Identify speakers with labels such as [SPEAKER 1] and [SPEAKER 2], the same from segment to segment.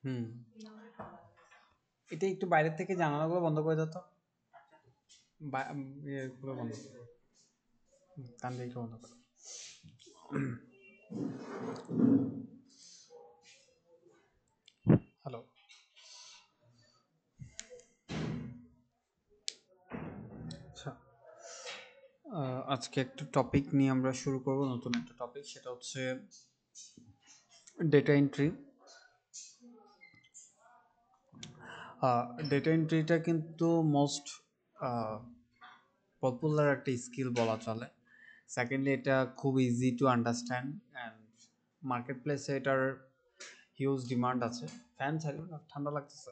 [SPEAKER 1] হুম, এটা একটু বাইরের থেকে জানালাগুলো বন্ধ করে দাও তো। ইয়েগুলো বন্ধ করো, কান দিয়ে একটু বন্ধ করো। হ্যালো। আচ্ছা, আজকে একটা টপিক নিয়ে আমরা শুরু করব, নতুন একটা টপিক, সেটা হচ্ছে ডেটা এন্ট্রি। ডেটা এন্ট্রিটা কিন্তু মোস্ট পপুলার একটা স্কিল বলা চলে। সেকেন্ডলি, এটা খুব easy to understand and market প্লেসে এটার হিউজ ডিমান্ড আছে। ফ্যান চালিয়ে না, ঠান্ডা লাগতেছে।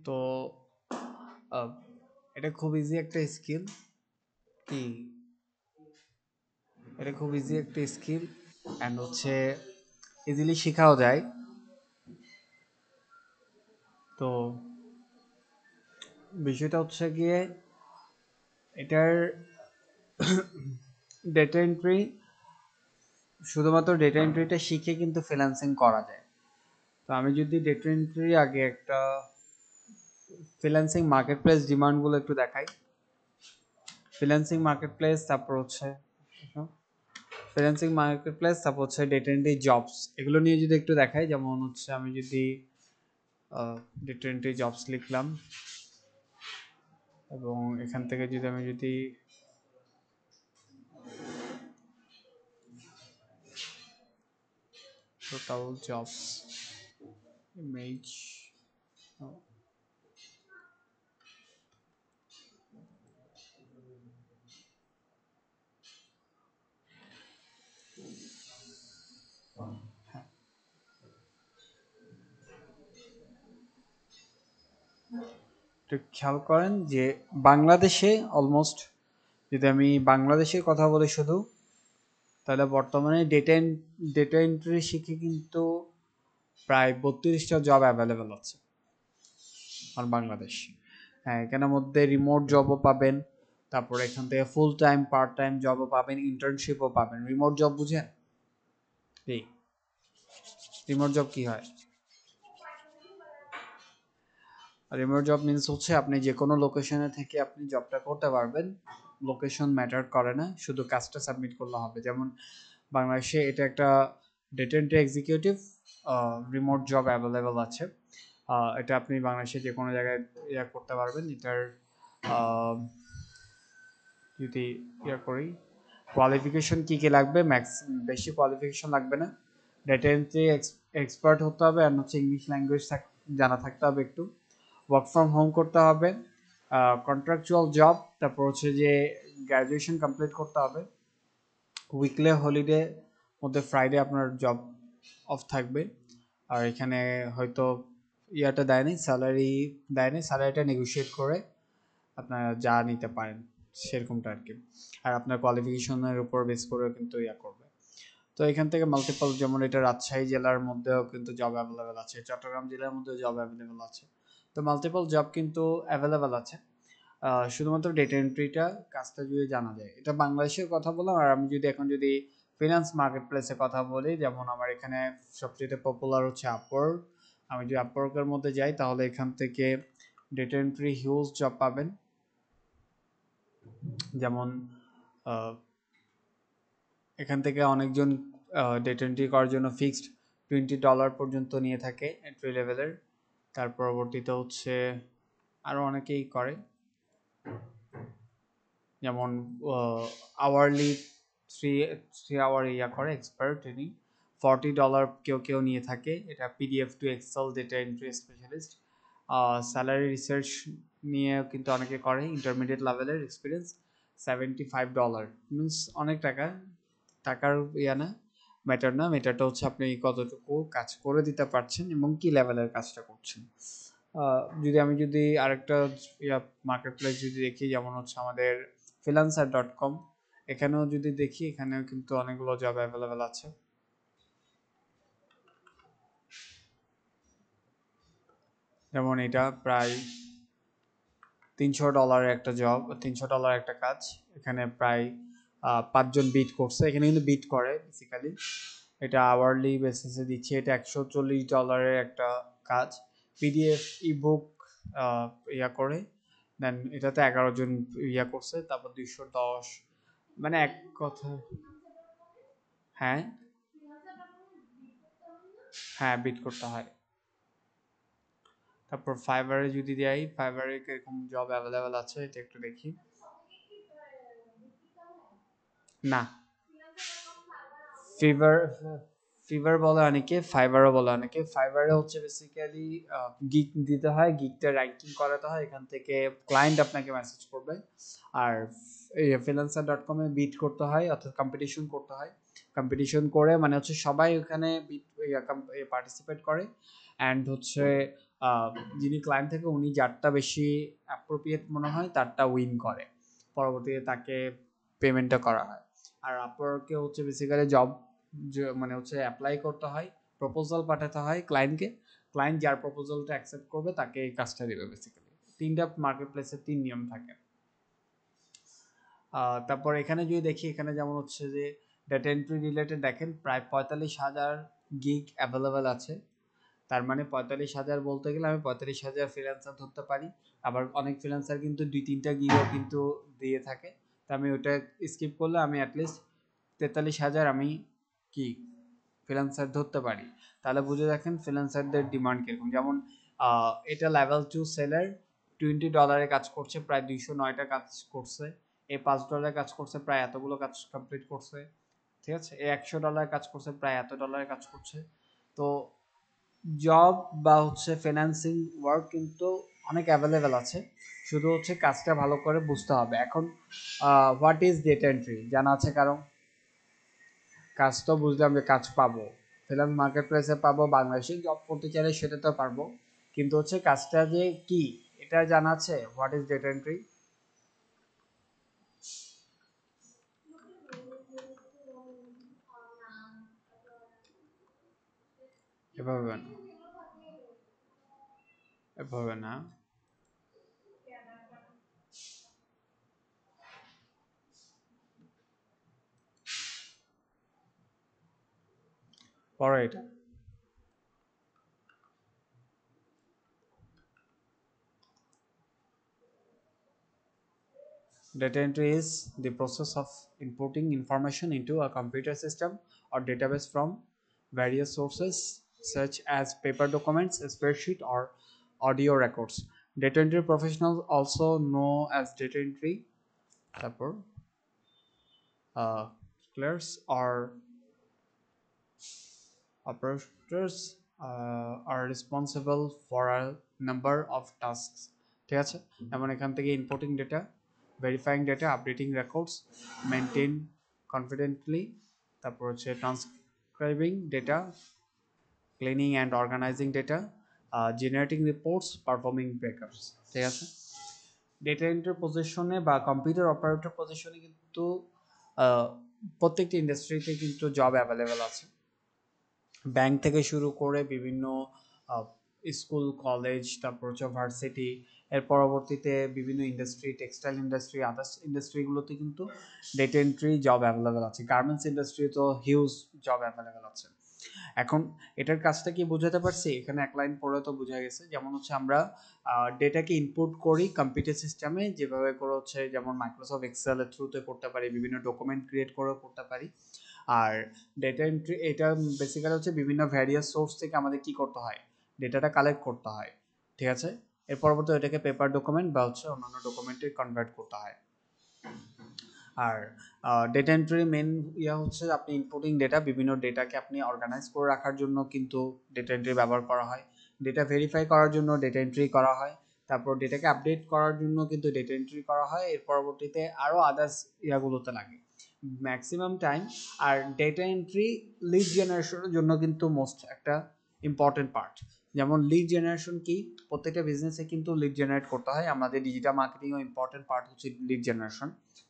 [SPEAKER 1] তো আহ, এটা খুব ইজি একটা স্কিল। কি, এটা খুব ইজি একটা স্কিল অ্যান্ড হচ্ছে ইজিলি শেখাও যায়। তো বিষয়টা হচ্ছে গিয়ে এটার ডেটা এন্ট্রি, শুধুমাত্র ডেটা এন্ট্রিটা শিখে কিন্তু ফ্রিল্যান্সিং করা যায়। তো আমি যদি ডেটা এন্ট্রি আগে একটা ফ্রিল্যান্সিং মার্কেট প্লেস ডিমান্ডগুলো একটু দেখাই। ফ্রিল্যান্সিং মার্কেট প্লেস, তারপর হচ্ছে ফ্রিল্যান্সিং মার্কেট প্লেস, তারপর হচ্ছে ডেটা এন্ট্রি জবস, এগুলো নিয়ে যদি একটু দেখাই। যেমন হচ্ছে আমি যদি ডেটা এন্ট্রি জবস লিখলাম এবং এখান থেকে যদি আমি যদি টোটাল জবস ইমেজ, একটু খেয়াল করেন যে বাংলাদেশে অলমোস্ট, যদি আমি বাংলাদেশের কথা বলি শুধু, তাহলে বর্তমানে ডেটা এন্ট্রি শিখে কিন্তু প্রায় 32টা জব অ্যাভেলেবেল আছে আর বাংলাদেশ। হ্যাঁ, এখানের মধ্যে রিমোট জবও পাবেন, তারপর এখান থেকে ফুল টাইম পার্ট টাইম জবও পাবেন, ইন্টার্নশিপও পাবেন। রিমোট জব বুঝেন? এই রিমোট জব কি হয়? রিমোট জব মিনস হচ্ছে আপনি যে কোনো লোকেশনে থেকে আপনি জবটা করতে পারবেন। লোকেশন ম্যাটার করে না, শুধু কাজটা সাবমিট করলে হবে। যেমন বাংলাদেশে এটা একটা data entry executive remote job available আছে। এটা আপনি বাংলাদেশে যে কোনো জায়গায় করতে পারবেন। এটার যদি করি, কোয়ালিফিকেশন কী কী লাগবে, বেশি কোয়ালিফিকেশন লাগবে না। ডেটা এন্ট্রি এক্সপার্ট হতে হবে, আর হচ্ছে ইংলিশ ল্যাঙ্গুয়েজ জানা থাকতে হবে একটু। ওয়ার্ক ফ্রম হোম করতে হবে, কন্ট্রাকচুয়াল জব, তারপর হচ্ছে যে গ্র্যাজুয়েশন কমপ্লিট করতে হবে। উইকলি হলিডে মধ্যে ফ্রাইডে আপনার জব অফ থাকবে। আর এখানে হয়তো স্যালারি দেয়নি, স্যালারিটা নেগোশিয়েট করে আপনারা যা নিতে পারেন সেরকমটা আর কি। আর আপনার কোয়ালিফিকেশনের উপর বেস করে কিন্তু করবে। তো এখান থেকে মাল্টিপল, যেমন এটা রাজশাহী জেলার মধ্যেও কিন্তু জব অ্যাভেলেবেল আছে, চট্টগ্রাম জেলার মধ্যেও জব অ্যাভেলেবেল আছে। তো মাল্টিপল জব কিন্তু অ্যাভেলেবেল আছে। শুধুমাত্র ডেটা এন্ট্রিটা কাজটা যদি জানা যায়। এটা বাংলাদেশের কথা বললাম। আর আমি যদি এখন যদি ফিনান্স মার্কেট প্লেসের কথা বলি, যেমন আমার এখানে সবচেয়ে পপুলার হচ্ছে আপওয়ার্ক। আমি যদি আপওয়ার্কের মধ্যে যাই, তাহলে এখান থেকে ডেটা এন্ট্রি হিউজ জব পাবেন। যেমন এখান থেকে অনেকজন ডেটা এন্ট্রি করার জন্য ফিক্সড $20 পর্যন্ত নিয়ে থাকে এন্ট্রি লেভেলের। তার পরবর্তীতে হচ্ছে আরও অনেকেই করে, যেমন আওয়ারলি থ্রি থ্রি আওয়ার করে এক্সপার্ট তিনি $40 কেউ কেউ নিয়ে থাকে। এটা PDF to Excel data entry specialist. Salary research নিয়ে কিন্তু অনেকে করে, ইন্টারমিডিয়েট লেভেলের এক্সপিরিয়েন্স $75 মিনস অনেক টাকা। টাকার না, ম্যাটার না, ম্যাটারটা হচ্ছে আপনি কতটুকু কাজ করে দিতে পারছেন এবং কি লেভেলের কাজটা করছেন। যদি আরেকটা মার্কেট প্লেস যদি দেখি, যেমন হচ্ছে আমাদের freelancer.com, এখানেও যদি দেখি, এখানেও কিন্তু অনেকগুলো জব অ্যাভেলেবেল আছে। যেমন এটা প্রায় $300 একটা জব, $300 একটা কাজ। এখানে প্রায় 5 জন বিট করছে, এখানে কিন্তু বিট করে বেসিক্যালি। এটা আওয়ারলি বেসিসে দিচ্ছে, এটা $140 একটা কাজ। পিডিএফ ইবুক ইয়া করে দেন, এটাতে 11 জন ইয়া করছে, তারপর 210, মানে এক কথা। হ্যাঁ, হ্যাঁ বিট করতে হয়। তারপর ফাইবারে যদি যাই, ফাইবারে কিরকম জব অ্যাভেলেবেল আছে এটা একটু দেখি। না, ফিভার ফিভার বলে অনেকে, ফাইবারও বলে অনেকে। ফাইবারে হচ্ছে বেসিক্যালি গিগ দিতে হয়, গিগটা র্যাঙ্কিং করাতে হয়, এখান থেকে ক্লায়েন্ট আপনাকে মেসেজ করবে। আর freelancer.com-এ বিট করতে হয়, অর্থাৎ কম্পিটিশন করতে হয়। কম্পিটিশন করে মানে হচ্ছে সবাই ওখানে পার্টিসিপেট করে, অ্যান্ড হচ্ছে যিনি ক্লায়েন্ট থেকে উনি যারটা বেশি অ্যাপ্রোপ্রিয়েট মনে হয় তারটা উইন করে, পরবর্তীতে তাকে পেমেন্টটা করা হয়। আর আপওয়ার্কে হচ্ছে বেসিক্যালি জব মানে হচ্ছে অ্যাপ্লাই করতে হয়, প্রপোজাল পাঠাতে হয় ক্লায়েন্টকে, ক্লায়েন্ট যার প্রপোজালটা অ্যাকসেপ্ট করবে তাকে এই কাজটা দেবে বেসিক্যালি। তিনটা মার্কেট প্লেসের 3 নিয়ম থাকে। তারপর এখানে যদি দেখি, এখানে যেমন হচ্ছে যে ডেটা এন্ট্রি রিলেটেড দেখেন প্রায় 45,000 গিগ অ্যাভেলেবেল আছে। তার মানে 45,000 বলতে গেলে আমি 45,000 ফ্রিল্যান্সার ধরতে পারি। আবার অনেক ফ্রিল্যান্সার কিন্তু 2-3টা গিগও কিন্তু দিয়ে থাকে। তো আমি ওটা স্কিপ করলে আমি অ্যাটলিস্ট 43,000 আমি কি ফ্রিল্যান্সার ধরতে পারি। তাহলে বুঝে দেখেন ফ্রিল্যান্সারদের ডিমান্ড কিরকম। যেমন এটা লেভেল 2 সেলার, $20 কাজ করছে, প্রায় 209টা কাজ করছে। এ $5 কাজ করছে, প্রায় এতগুলো কাজ কমপ্লিট করছে। ঠিক আছে, এ $100 কাজ করছে, প্রায় এত ডলারের কাজ করছে। তো জব বা হচ্ছে ফিন্যান্সিং ওয়ার্ক কিন্তু অনেক অ্যাভেলেবেল আছে, শুধু হচ্ছে কাজটা ভালো করে বুঝতে হবে। এখন হোয়াট ইজ ডেটা এন্ট্রি জানা আছে কারণ? কাজ তো বুঝলাম যে কাজ পাবো, ফ্রিল্যান্স মার্কেট প্লেসে পাবো, বাংলাদেশে জব করতে চাইলে সেটা তো পারবো, কিন্তু হচ্ছে কাজটা যে কি এটা জানা আছে? What is data entry? এভাবে না, এভাবে না। পরে এটা data entry is the process of inputting information into a computer system or database from various sources such as paper documents, spreadsheet, or audio records. Data entry professionals also know as data entry তারপর clerks or operators are responsible for a number of tasks. ঠিক আছে, যেমন এখান থেকে inputting data, verifying data, updating records, maintain confidently, তারপর হচ্ছে transcribing data, cleaning and organizing data, generating reports, performing breakups. ঠিক আছে, ডেটা এন্ট্রি পজিশনে বা কম্পিউটার অপারেটর পজিশনে কিন্তু আহ, প্রত্যেকটি ইন্ডাস্ট্রিতে কিন্তু জব অ্যাভেলেবেল আছে। ব্যাংক থেকে শুরু করে বিভিন্ন স্কুল, কলেজ, তারপর হচ্ছে ভার্সিটি, এর পরবর্তীতে বিভিন্ন ইন্ডাস্ট্রি, টেক্সটাইল ইন্ডাস্ট্রি, আদার্স ইন্ডাস্ট্রিগুলোতে কিন্তু ডেটা এন্ট্রি জব অ্যাভেলেবেল আছে। গার্মেন্টস ইন্ডাস্ট্রি তো হিউজ জব অ্যাভেলেবেল আছে। এখন এটার কাজটা কি বোঝাতে পারছি? এখানে এক লাইন পড়ে তো বোঝা গেছে। যেমন হচ্ছে আমরা ডেটাকে ইনপুট করি কম্পিউটার সিস্টেমে, যেভাবে করে হচ্ছে যেমন মাইক্রোসফট এক্সেলের থ্রুতে করতে পারি, বিভিন্ন ডকুমেন্ট ক্রিয়েট করেও করতে পারি। আর ডেটা এন্ট্রি এটা বেসিক্যালি হচ্ছে বিভিন্ন ভ্যারিয়াস সোর্স থেকে আমাদের কি করতে হয়, ডেটাটা কালেক্ট করতে হয়। ঠিক আছে, এর পরবর্তী এটাকে পেপার ডকুমেন্ট বা হচ্ছে অন্যান্য ডকুমেন্টে কনভার্ট করতে হয়। আর ডেটা এন্ট্রি মেন ইয়া হচ্ছে আপনি ইনপুটিং ডেটা, বিভিন্ন ডেটাকে আপনি অর্গানাইজ করে রাখার জন্য কিন্তু ডেটা এন্ট্রি ব্যবহার করা হয়। ডেটা ভেরিফাই করার জন্য ডেটা এন্ট্রি করা হয়। তারপর ডেটাকে আপডেট করার জন্য কিন্তু ডেটা এন্ট্রি করা হয়। এর পরবর্তীতে আরও আদার্স ইয়াগুলোতে লাগে ম্যাক্সিমাম টাইম। আর ডেটা এন্ট্রি লিড জেনারেশনের জন্য কিন্তু মোস্ট একটা ইম্পর্টেন্ট পার্ট। যেমন লিড জেনারেশন কি, প্রত্যেকটা বিজনেসে কিন্তু লিড জেনারেট করতে হয়। আমাদের ডিজিটাল মার্কেটিংও ইম্পর্টেন্ট পার্ট হচ্ছে লিড জেনারেশন।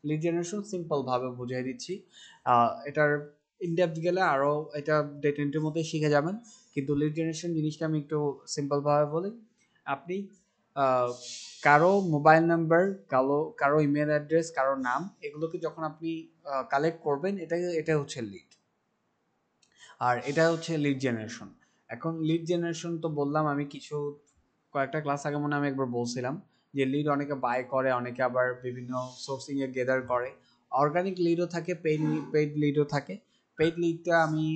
[SPEAKER 1] লিড জেনারেশন সিম্পলভাবে বুঝিয়ে দিচ্ছি, এটার ইনডেপথ গেলে আরও এটা ডেটা এন্ট্রির মধ্যে শিখে যাবেন, কিন্তু লিড জেনারেশন জিনিসটা আমি একটু সিম্পলভাবে বলি। আপনি কারো মোবাইল নাম্বার, কারো ইমেল অ্যাড্রেস, কারো নাম, এগুলোকে যখন আপনি কালেক্ট করবেন, এটা হচ্ছে লিড। আর এটা হচ্ছে লিড জেনারেশন। এখন লিড জেনারেশন তো বললাম আমি কয়েকটা ক্লাস আগে মনে আমি একবার বলছিলাম যে লিড অনেকে বাই করে, অনেকে আবার বিভিন্ন সোর্সিং এ গেদার করে। অর্গানিক লিডও থাকে, পেইড লিডও থাকে। পেইড লিডটা আমি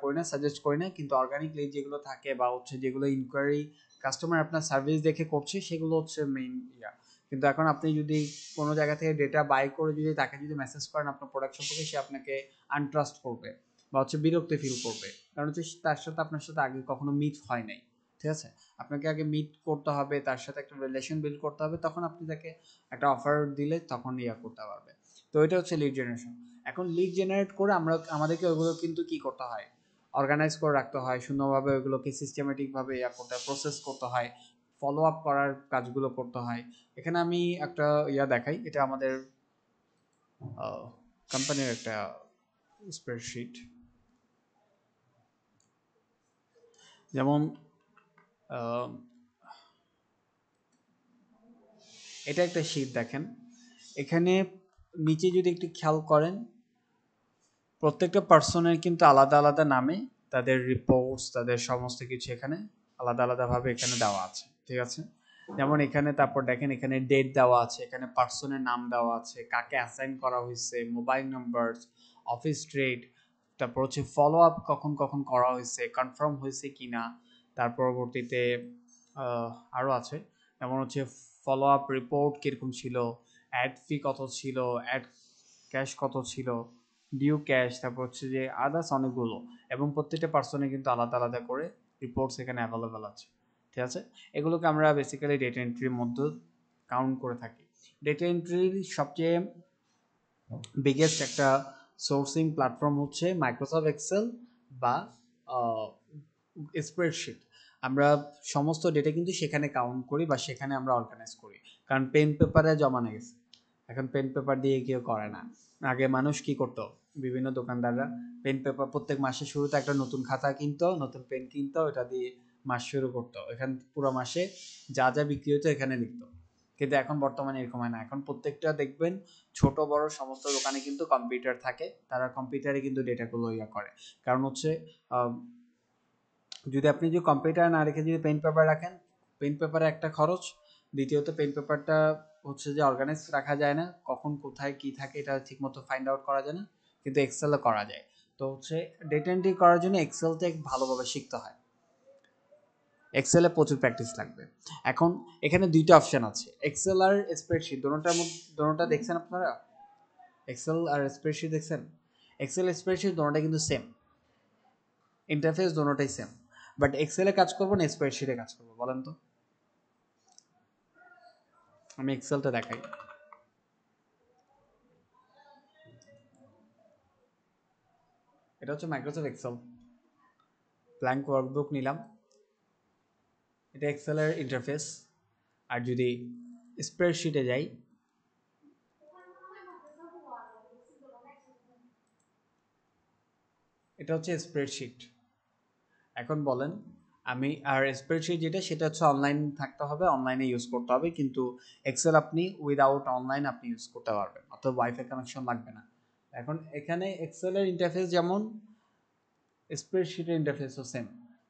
[SPEAKER 1] করি না, সাজেস্ট করি না, কিন্তু অর্গানিক লিড যেগুলো থাকে বা হচ্ছে যেগুলো ইনকোয়ারি কাস্টমার আপনার সার্ভিস দেখে করছে, সেগুলো হচ্ছে মেইন ইয়া। কিন্তু এখন আপনি যদি কোনো জায়গা থেকে ডেটা বাই করে যদি তাকে যদি মেসেজ করেন আপনার প্রোডাক্ট সম্পর্কে, সে আপনাকে আনট্রাস্ট করবে বা হচ্ছে বিরক্তি ফিল করবে, কারণ হচ্ছে তার সাথে আপনার সাথে আগে কখনো মিট হয় নাই। ঠিক আছে, আপনাকে আগে মিট করতে হবে, তার সাথে একটা রিলেশন বিল্ড করতে হবে, তখন আপনি তাকে একটা অফার দিলে তখন করতে পারবে। তো এটা হচ্ছে লিড জেনারেশন। এখন লিড জেনারেট করে আমাদেরকে ওইগুলো কিন্তু কি করতে হয়, অর্গানাইজ করে রাখতে হয় সুন্দরভাবে, ওইগুলোকে সিস্টেমেটিকভাবে করতে হয়, প্রসেস করতে হয়, ফলো আপ করার কাজগুলো করতে হয়। এখানে আমি একটা দেখাই, এটা আমাদের কোম্পানির একটা স্প্রেডশিট। যেমন এটা একটা শীট দেখেন, এখানে নিচে যদি একটু খেয়াল করেন, প্রত্যেকটা পার্সনের কিন্তু আলাদা আলাদা নামে তাদের রিপোর্টস, তাদের সমস্ত কিছু এখানে আলাদা আলাদাভাবে এখানে দেওয়া আছে। ঠিক আছে, যেমন এখানে তারপর দেখেন এখানে ডেট দেওয়া আছে, এখানে পার্সনের নাম দেওয়া আছে, কাকে অ্যাসাইন করা হয়েছে, মোবাইল নাম্বার, অফিস ডেট, তারপর হচ্ছে ফলো আপ কখন কখন করা হয়েছে, কনফার্ম হয়েছে কিনা, তার পরবর্তীতে আরও আছে, যেমন হচ্ছে ফলো আপ রিপোর্ট কীরকম ছিল, অ্যাড ফি কত ছিল, অ্যাড ক্যাশ কত ছিল, ডিউ ক্যাশ, তারপর হচ্ছে যে আদার্স অনেকগুলো, এবং প্রত্যেকটা পার্সনে কিন্তু আলাদা আলাদা করে রিপোর্টস এখানে অ্যাভেলেবেল আছে। ঠিক আছে, এগুলোকে আমরা বেসিক্যালি ডেটা এন্ট্রির মধ্যে কাউন্ট করে থাকি। ডেটা এন্ট্রির সবচেয়ে বিগেস্ট একটা সোর্সিং প্ল্যাটফর্ম হচ্ছে মাইক্রোসফট এক্সেল বা স্প্রেডশিট। আমরা সমস্ত ডেটা কিন্তু সেখানে কাউন্ট করি বা সেখানে আমরা অর্গানাইজ করি, কারণ পেন পেপারে জমানো গেছে, এখন পেন পেপার দিয়ে কেউ করে না। আগে মানুষ কি করতো, বিভিন্ন দোকানদাররা পেন পেপার প্রত্যেক মাসের শুরুতে একটা নতুন খাতা কিনতো, নতুন পেন কিনতো, ওটা দিয়ে মাস শুরু করতো, এখান পুরো মাসে যা যা বিক্রি হতো এখানে লিখতো। কিন্তু এখন বর্তমানে এরকম হয় না, এখন প্রত্যেকটা দেখবেন ছোট বড় সমস্ত দোকানে কিন্তু কম্পিউটার থাকে, তারা কম্পিউটারে কিন্তু ডেটাগুলো করে। কারণ হচ্ছে যদি আপনি যে কম্পিউটার না রেখে যদি পেন পেপার রাখেন, পেন পেপারে একটা খরচ, দ্বিতীয়ত পেন পেপারটা হচ্ছে যে অর্গানাইজ রাখা যায় না, কখন কোথায় কি থাকে এটা ঠিকমতো ফাইন্ড আউট করা যায় না, কিন্তু এক্সেলে করা যায়। তো হচ্ছে ডেটা এন্ট্রি করার জন্য এক্সেলটা ভালোভাবে শিখতে হয়, এক্সেলে প্রচুর প্র্যাকটিস লাগবে। এখন এখানে দুইটা অপশন আছে, এক্সেল আর স্প্রেডশিট, দোনোটা দেখছেন আপনারা, এক্সেল আর স্প্রেডশিট দেখছেন? এক্সেল স্প্রেডশিট দোনোটা কিন্তু সেম ইন্টারফেস, দোনোটাই সেম, বাট এক্সেলে কাজ করবো না স্প্রেডশিটে কাজ করবো বলেন তো? আমি এক্সেলটা দেখাই। এটা হচ্ছে মাইক্রোসফট এক্সেল, ব্ল্যাঙ্ক ওয়ার্কবুক নিলাম, এটা এক্সেলের ইন্টারফেস। আর যদি স্প্রেডশিটে যাই, এটা হচ্ছে স্প্রেডশিট। এখন বলেন, আমি আর স্প্রেডশিট যেটা সেটা হচ্ছে অনলাইন থাকতে হবে, অনলাইনে ইউজ করতে হবে, কিন্তু এক্সেল আপনি উইদাউট অনলাইন আপনি ইউজ করতে পারবেন, অথবা ওয়াইফাই কানেকশন লাগবে না। এখন এখানে এক্সেলের ইন্টারফেস যেমন, স্প্রেডশিটের ইন্টারফেসও সেম,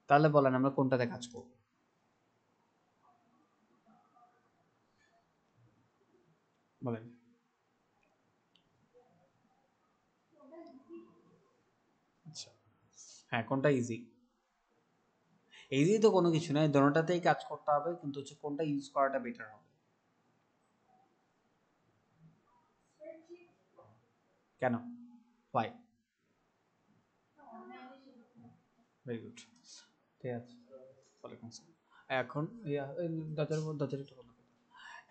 [SPEAKER 1] তাহলে বলেন আমরা কোনটাতে কাজ করব? বলেন। আচ্ছা, হ্যাঁ, কোনটা ইজি? ইজি তো কোনো কিছু নয়, দোনোটাতেই কাজ করতে হবে, কিন্তু হচ্ছে কোনটা ইউজ করাটা বেটার হবে। কেন? ওয়াই? ভেরি গুড, ঠিক আছে। ওয়ালাইকুম আসসালাম। এখন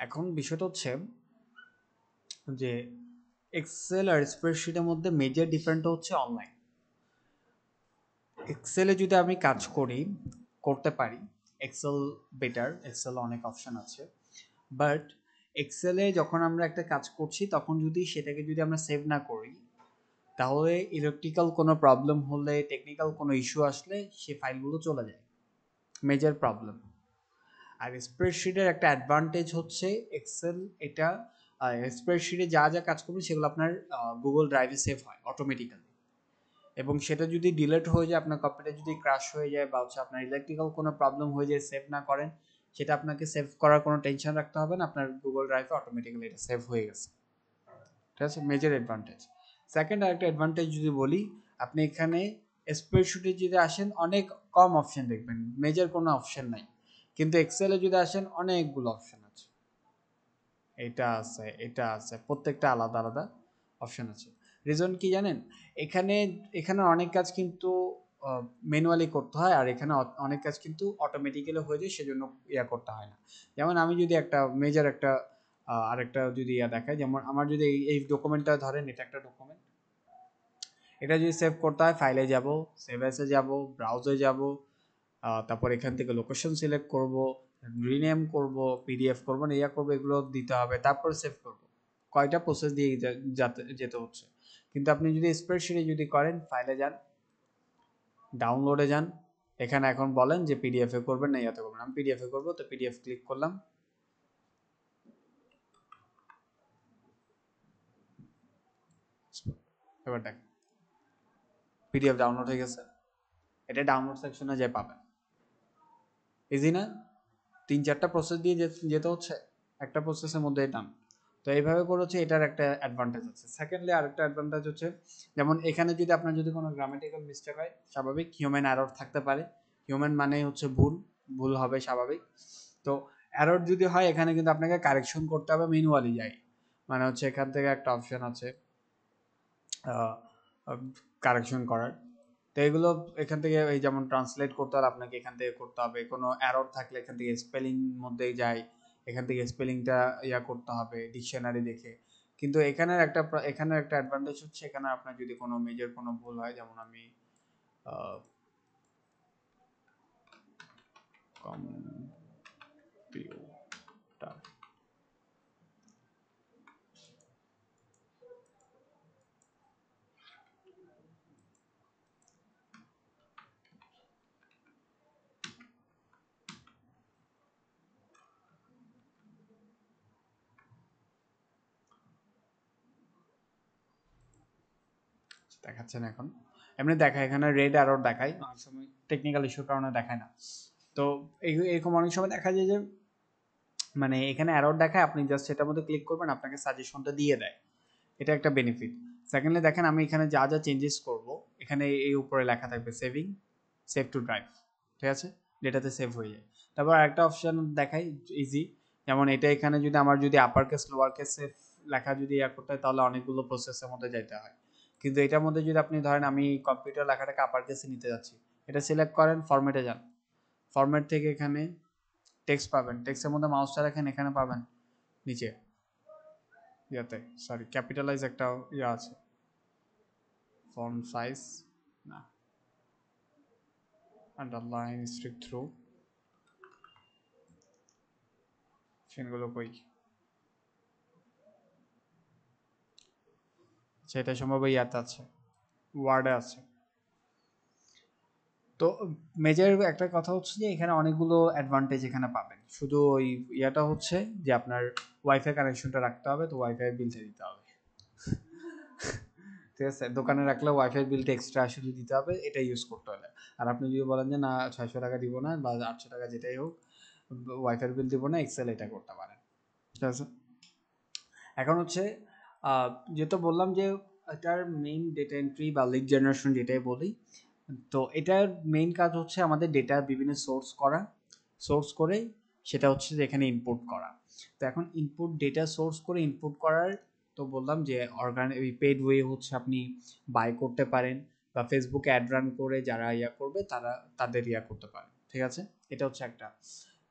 [SPEAKER 1] এখন বিষয়টা হচ্ছে যে এক্সেল আর স্প্রেডশিটের মধ্যে মেজর ডিফারেন্ট হচ্ছে অনলাইন। এক্সেলে যদি আমি কাজ করতে পারি, এক্সেল বেটার, এক্সেল অনেক অপশন আছে, বাট এক্সেলে যখন আমরা একটা কাজ করছি তখন যদি সেটাকে যদি আমরা সেভ না করি, তাহলে ইলেকট্রিক্যাল কোনো প্রবলেম হলে, টেকনিক্যাল কোনো ইস্যু আসলে সে ফাইলগুলো চলে যায়, মেজর প্রবলেম। আর স্প্রেডশিটের একটা অ্যাডভান্টেজ হচ্ছে এক্সেল এটা স্প্রেডশিটে যা যা কাজ করবে সেগুলো আপনার গুগল ড্রাইভে সেভ হয় অটোমেটিক্যালি, এবং সেটা যদি ডিলিট হয়ে যায়, আপনার কম্পিউটার যদি ক্র্যাশ হয়ে যায় বা হচ্ছে আপনার ইলেকট্রিক্যাল কোনো প্রবলেম হয়ে যায়, সেভ না করেন, সেটা আপনাকে সেভ করার কোনো টেনশন রাখতে হবে না, আপনার গুগল ড্রাইভে অটোমেটিক্যালি এটা সেভ হয়ে গেছে। ঠিক আছে, মেজর অ্যাডভান্টেজ। সেকেন্ড আরেকটা অ্যাডভান্টেজ যদি বলি, আপনি এখানে স্প্রেডশিটে যদি আসেন অনেক কম অপশন দেখবেন, মেজর কোনো অপশন নাই, কিন্তু এক্সেলে যদি আসেন অনেকগুলো অপশন আছে, এটা আছে এটা আছে, প্রত্যেকটা আলাদা আলাদা অপশন আছে। রিজন কি জানেন, এখানে এখানে অনেক কাজ কিন্তু ম্যানুয়ালি করতে হয়, আর এখানে অনেক কাজ কিন্তু অটোমেটিক্যালি হয়ে যায়, সেজন্য ইয়া করতে হয় না। যেমন আমি যদি একটা মেজর একটা আরেকটা যদি ইয়া দেখাই, যেমন আমার যদি এই ডকুমেন্টটা ধরেন, এটা একটা ডকুমেন্ট, এটা যদি সেভ করতে হয় ফাইলে যাব, সেভ এসে যাব, ব্রাউজে যাব, তারপর এখান থেকে লোকেশন সিলেক্ট করব, রিনেম করব, পিডিএফ করব না ইয়া করবো, এগুলো দিতে হবে, তারপর সেভ করব, কয়টা প্রসেস দিয়ে যেতে হচ্ছে। কিন্তু আপনি যদি স্প্রেডশিটে যদি করেন, ফাইলে যান, ডাউনলোডে যান, এখানে এখন বলেন যে পিডিএফ এ করবেন না ইয়াতে করবেন, আমি পিডিএফ এ করবো, তো পিডিএফ ক্লিক করলাম, এবার দেখ পিডিএফ ডাউনলোড হয়ে গেছে, এটা ডাউনলোড সেকশনে যে পাবেন, ইজি না? 3-4টা প্রসেস দিয়ে যেতে হচ্ছে, একটা প্রসেসের মধ্যে ডান। তো এইভাবে করে হচ্ছে এটার একটা অ্যাডভান্টেজ আছে। সেকেন্ডলি আরেকটা অ্যাডভান্টেজ হচ্ছে, যেমন এখানে যদি আপনার যদি কোনো গ্রামাটিক্যাল মিস্টেক হয়, স্বাভাবিক হিউম্যান এরর থাকতে পারে, হিউম্যান মানে হচ্ছে ভুল, ভুল হবে স্বাভাবিক। তো এরর যদি হয়, এখানে কিন্তু আপনাকে কারেকশন করতে হবে ম্যানুয়ালি যাই, মানে হচ্ছে এখান থেকে একটা অপশন আছে কারেকশন করার, তো এগুলো এখান থেকে এই যেমন ট্রান্সলেট করতে হলে আপনাকে এখান থেকে করতে হবে, কোনো এরর থাকলে এখান থেকে স্পেলিং মধ্যেই যায়, এখান থেকে স্পেলিংটা ইয়া করতে হবে ডিকশনারি দেখে। কিন্তু এখানের একটা অ্যাডভান্টেজ হচ্ছে, এখানে আপনার যদি কোনো মেজর কোনো ভুল হয়, যেমন আমি কম্পিউটার, দেখাচ্ছে না এখন, এমনি দেখায় এখানে রেড এরর দেখায়, অনেক সময় টেকনিক্যাল ইস্যুর কারণে দেখায় না। তো এরকম অনেক সময় দেখা যায় যে মানে এখানে এরর দেখায়, আপনি জাস্ট সেটার মধ্যে ক্লিক করবেন, আপনাকে সাজেশনটা দিয়ে দেয়, এটা একটা বেনিফিট। সেকেন্ডলি দেখেন আমি এখানে যা যা চেঞ্জেস করব, এখানে এই উপরে লেখা থাকবে সেভিং, সেভ টু ড্রাইভ, ঠিক আছে, ডেটাতে সেভ হয়ে যায়। তারপর আরেকটা অপশন দেখাই ইজি, যেমন এটা এখানে যদি আমার যদি আপার কেস লোয়ার কেসে লেখা যদি ইয়া করতে হয়, তাহলে অনেকগুলো প্রসেসের মধ্যে যাইতে হয়। কিন্তু এটার মধ্যে যদি আপনি ধরেন আমি কম্পিউটার লেখাটাকে আপার কেসে নিতে যাচ্ছি, এটা সিলেক্ট করেন, ফরম্যাটে যান, ফরম্যাট থেকে এখানে টেক্সট পাবেন, টেক্সটের মধ্যে মাউসটা রাখেন, এখানে পাবেন নিচে ইয়াতে, সরি ক্যাপিটালাইজ একটা ইয়া আছে, ফন্ট সাইজ না, আন্ডারলাইন স্ট্রিক থ্রু, সেগুলো কই, সেটা সম্ভব ইয়াতে আছে, ওয়ার্ডে আছে। তো মেজর একটা কথা হচ্ছে যে এখানে অনেকগুলো অ্যাডভান্টেজ এখানে পাবেন, শুধু ওই ইয়াটা হচ্ছে যে আপনার ওয়াইফাই কানেকশনটা রাখতে হবে, তো ওয়াইফাই বিলটা দিতে হবে, ঠিক আছে, দোকানে রাখলে ওয়াইফাই বিলটা এক্সট্রা শুধু দিতে হবে, এটা ইউজ করতে হলে। আর আপনি যদি বলেন যে না 600 টাকা দিব না বা 800 টাকা যেটাই হোক ওয়াইফাই বিল দিব না, এক্সেল এটা করতে পারেন, ঠিক আছে। এখন হচ্ছে যেটা বললাম যে এটার মেইন ডেটা এন্ট্রি বা লিড জেনারেশন যেটাই বলি, তো এটার মেইন কাজ হচ্ছে আমাদের ডেটা বিভিন্ন সোর্স করে সেটা হচ্ছে যে এখানে ইনপুট করা। তো এখন ইনপুট ডেটা সোর্স করে ইনপুট করার, তো বললাম যে ওই পেড ওয়ে হচ্ছে আপনি বাই করতে পারেন, বা ফেসবুকে অ্যাড রান করে যারা ইয়া করবে তারা তাদের ইয়া করতে পারে, ঠিক আছে, এটা হচ্ছে একটা।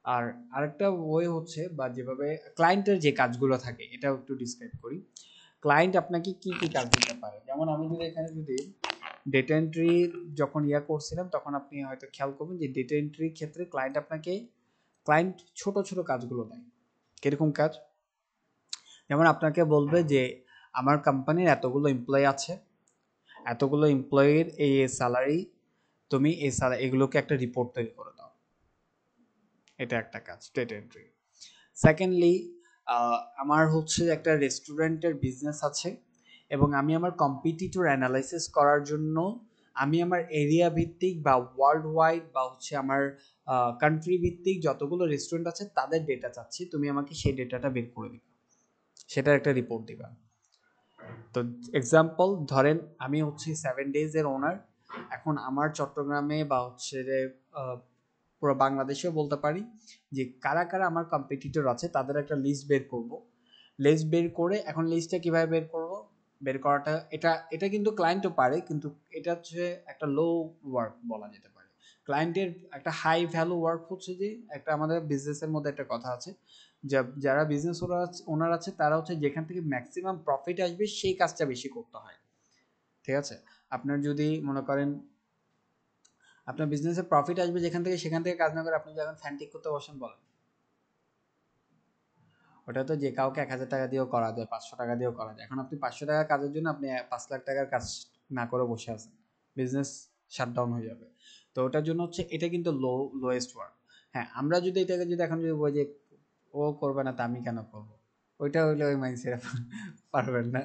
[SPEAKER 1] আর আরেকটা ওয়ে হচ্ছে বা যেভাবে ক্লায়েন্টের যে কাজগুলো থাকে এটাও একটু ডিসক্রাইব করি। ক্লায়েন্ট আপনাকে কি কি কাজ দিতে পারে, যেমন আমি যদি এখানে যদি ডেটা এন্ট্রি যখন ইয়া করছিলাম, তখন আপনি হয়তো খেয়াল করবেন যে ডেটা এন্ট্রির ক্ষেত্রে ক্লায়েন্ট ছোট ছোট কাজগুলো দেয়। কিরকম কাজ, যেমন আপনাকে বলবে যে আমার কোম্পানির এতগুলো এমপ্লয়ি আছে, এতগুলো এমপ্লয়ির এই স্যালারি, তুমি এই স্যালারি এগুলোকে একটা রিপোর্ট তৈরি করে দাও, এটা একটা কাজ, ডেটা এন্ট্রি। সেকেন্ডলি, আমার হচ্ছে একটা রেস্টুরেন্টের বিজনেস আছে এবং আমি আমার কম্পিটিটর অ্যানালাইসিস করার জন্য আমি আমার এরিয়া ভিত্তিক বা ওয়ার্ল্ড ওয়াইড বা হচ্ছে আমার কান্ট্রি ভিত্তিক যতগুলো রেস্টুরেন্ট আছে তাদের ডেটা চাচ্ছি, তুমি আমাকে সেই ডেটাটা বের করে দিবা, সেটার একটা রিপোর্ট দিবা। তো এক্সাম্পল ধরেন আমি হচ্ছে 7 ডেজ এর ওনার, এখন আমার চট্টগ্রামে বা হচ্ছে যে পুরো বাংলাদেশেও বলতে পারি যে কারা কারা আমার কম্পিটিটর আছে তাদের একটা লিস্ট বের করব। লিস্ট বের করে এখন লিস্টটা কিভাবে বের করব, বের করাটা এটা এটা কিন্তু ক্লায়েন্টও পারে, কিন্তু এটা হচ্ছে একটা লো ওয়ার্ক বলা যেতে পারে। ক্লায়েন্টের একটা হাই ভ্যালু ওয়ার্ক হচ্ছে যে একটা আমাদের বিজনেসের মধ্যে একটা কথা আছে, যারা বিজনেস ওনার আছে তারা হচ্ছে যেখান থেকে ম্যাক্সিমাম প্রফিট আসবে সেই কাজটা বেশি করতে হয়। ঠিক আছে, আপনার যদি মনে করেন আপনার বিজনেসে প্রফিট আসবে যেখান থেকে, সেখান থেকে কাজ না করে আপনি যখন ফ্যান ঠিক করতে বসেন বলেন, ওটা তো যে কাউকে 1,000 টাকা দিয়েও করা যায়, 500 টাকা দিয়েও করা যায়। এখন আপনি 500 টাকা কাজের জন্য আপনি 5 লাখ টাকার কাজ না করে বসে আছেন, বিজনেস শাটডাউন হয়ে যাবে। তো ওটার জন্য হচ্ছে এটা কিন্তু লোয়েস্ট ওয়ার্ক। হ্যাঁ, আমরা যদি এটাকে যদি এখন যদি বলি যে ও করবে না তা আমি কেন করবো, ওইটা হইলে ওই মাইন্ডসেট পারবেন না।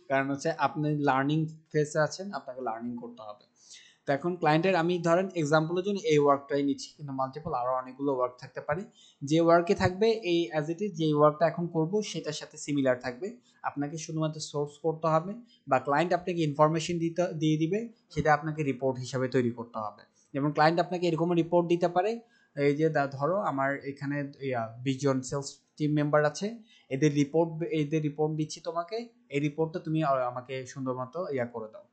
[SPEAKER 1] কারণ হচ্ছে আপনি লার্নিং ফেজে আছেন, আপনাকে লার্নিং করতে হবে। তো এখন ক্লায়েন্টের আমি ধরেন এক্সাম্পলের জন্য এই ওয়ার্কটাই নিচ্ছি, কিন্তু মাল্টিপল আরও অনেকগুলো ওয়ার্ক থাকতে পারে। যে ওয়ার্কে থাকবে এই অ্যাজ ইট ইজ, যে ওয়ার্কটা এখন করব সেটার সাথে সিমিলার থাকবে, আপনাকে শুধুমাত্র সোর্স করতে হবে বা ক্লায়েন্ট আপনাকে ইনফরমেশন দিয়ে দিবে, সেটা আপনাকে রিপোর্ট হিসাবে তৈরি করতে হবে। যেমন ক্লায়েন্ট আপনাকে এরকম রিপোর্ট দিতে পারে, এই যে ধরো আমার এখানে 20 জন সেলস টিম মেম্বার আছে, এদের রিপোর্ট দিচ্ছি তোমাকে, এই রিপোর্টটা তুমি আমাকে সুন্দর মতো করে দাও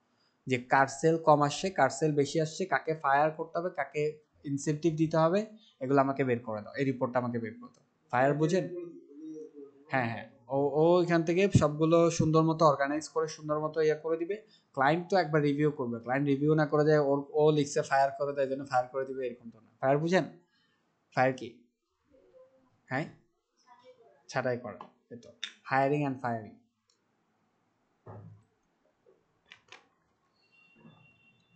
[SPEAKER 1] যে কার সেল কম আসছে, কার সেল বেশি আসছে, কাকে ফায়ার করতে হবে, কাকে ইনসেনটিভ দিতে হবে, এগুলো আমাকে বের করে দাও, এই রিপোর্টটা আমাকে বের করে দাও। ফায়ার বুঝেন? হ্যাঁ হ্যাঁ, ও এখান থেকে সবগুলো সুন্দর মতো অর্গানাইজ করে সুন্দর মতো করে দিবে। ক্লায়েন্ট তো একবার রিভিউ করবে, ক্লায়েন্ট রিভিউ না করে যায় ও লিখছে ফায়ার করে দেয় জন্য ফায়ার করে দিবে, এরকম তো না। ফায়ার বুঝেন? ফায়ার কি? হ্যাঁ, ছাঁটাই করা, এই তো hiring and firing.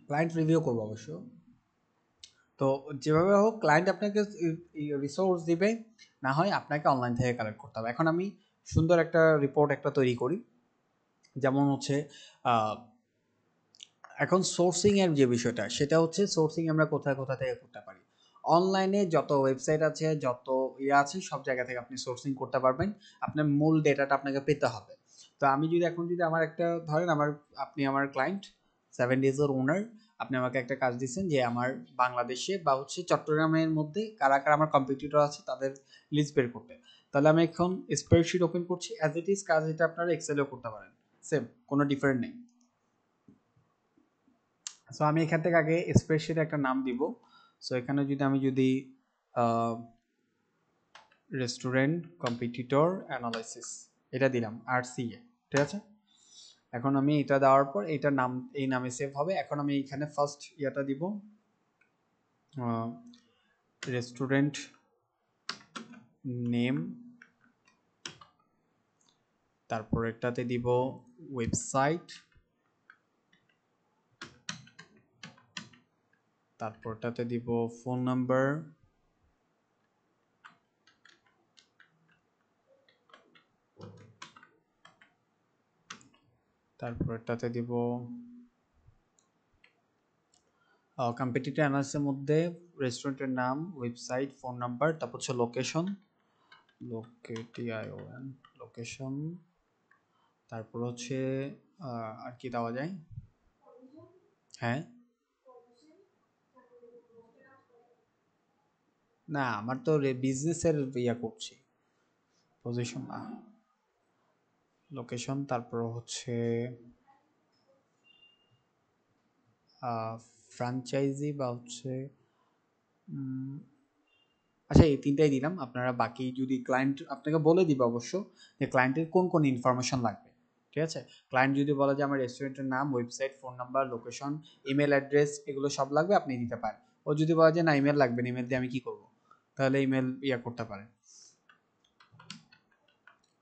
[SPEAKER 1] Client review করবো অবশ্য। তো যেভাবে হোক ক্লায়েন্ট আপনাকে রিসোর্স দিবে, না হয় আপনাকে অনলাইন থেকে কালেক্ট করতে হবে। এখন আমি সুন্দর একটা রিপোর্ট একটা তৈরি করি, যেমন হচ্ছে এখন সোর্সিং এর যে বিষয়টা, সেটা হচ্ছে সোর্সিং আমরা কোথায় কোথা থেকে করতে পারি। অনলাইনে যত ওয়েবসাইট আছে, যত আছে, সব জায়গা থেকে আপনি সোর্সিং করতে পারবেন। আপনার মূল ডেটাটা আপনাকে পেতে হবে। তো আমি যদি এখন যদি আমার একটা ধরেন আপনি আমার ক্লায়েন্ট 7 ডেজের ওনার, আপনি আমাকে একটা কাজ দিচ্ছেন যে আমার বাংলাদেশে বা হচ্ছে চট্টগ্রামের মধ্যে কারা কারা আমার কম্পিটিটর আছে তাদের লিস্ট বের করতে। তাহলে আমি এখন স্প্রেডশিট ওপেন করছি, অ্যাজ ইট ইজ কাজ এটা আপনারা এক্সেলেও করতে পারেন, সেম, কোনো ডিফারেন্ট নেই। সো আমি এখান থেকে আগে স্প্রেডশিটে একটা নাম দিব। সো এখানে যদি রেস্টুরেন্ট কম্পিটিটর অ্যানালাইসিস এটা দিলাম RCA, ঠিক আছে। এখন আমি এটা দেওয়ার পর এটার নাম এই নামে সেভ হবে। এখন আমি এখানে ফার্স্ট ইয়েটা দিব রেস্টুরেন্ট নেম, তারপর এটাতে দিব ওয়েবসাইট, তারপর এটাতে দিব ফোন নাম্বার, তারপর এটাতে দিব কম্পিটিটিভ অ্যানালিসিসের মধ্যে রেস্টুরেন্টের নাম, ওয়েবসাইট, ফোন নাম্বার, তারপর হচ্ছে লোকেশন, লোকেশন, তারপর হচ্ছে আর কি দেওয়া যায়, হ্যাঁ না আমার তো বিজনেসের করছি, পজিশন না, লোকেশন, তারপর হচ্ছে ফ্র্যাঞ্চাইজি বা হচ্ছে আচ্ছা এই তিনটাই দিলাম। আপনারা বাকি যদি ক্লায়েন্ট আপনাকে বলে দিবে অবশ্য যে ক্লায়েন্টের কোন কোন ইনফরমেশন লাগবে, ঠিক আছে। ক্লায়েন্ট যদি বলে যে আমার রেস্টুরেন্টের নাম, website, phone number, location, email address এগুলো সব লাগবে, আপনি দিতে পারেন। ও যদি বলে যে না ইমেল লাগবে না, ইমেল দিয়ে আমি কি করব, তাহলে ইমেল করতে পারেন,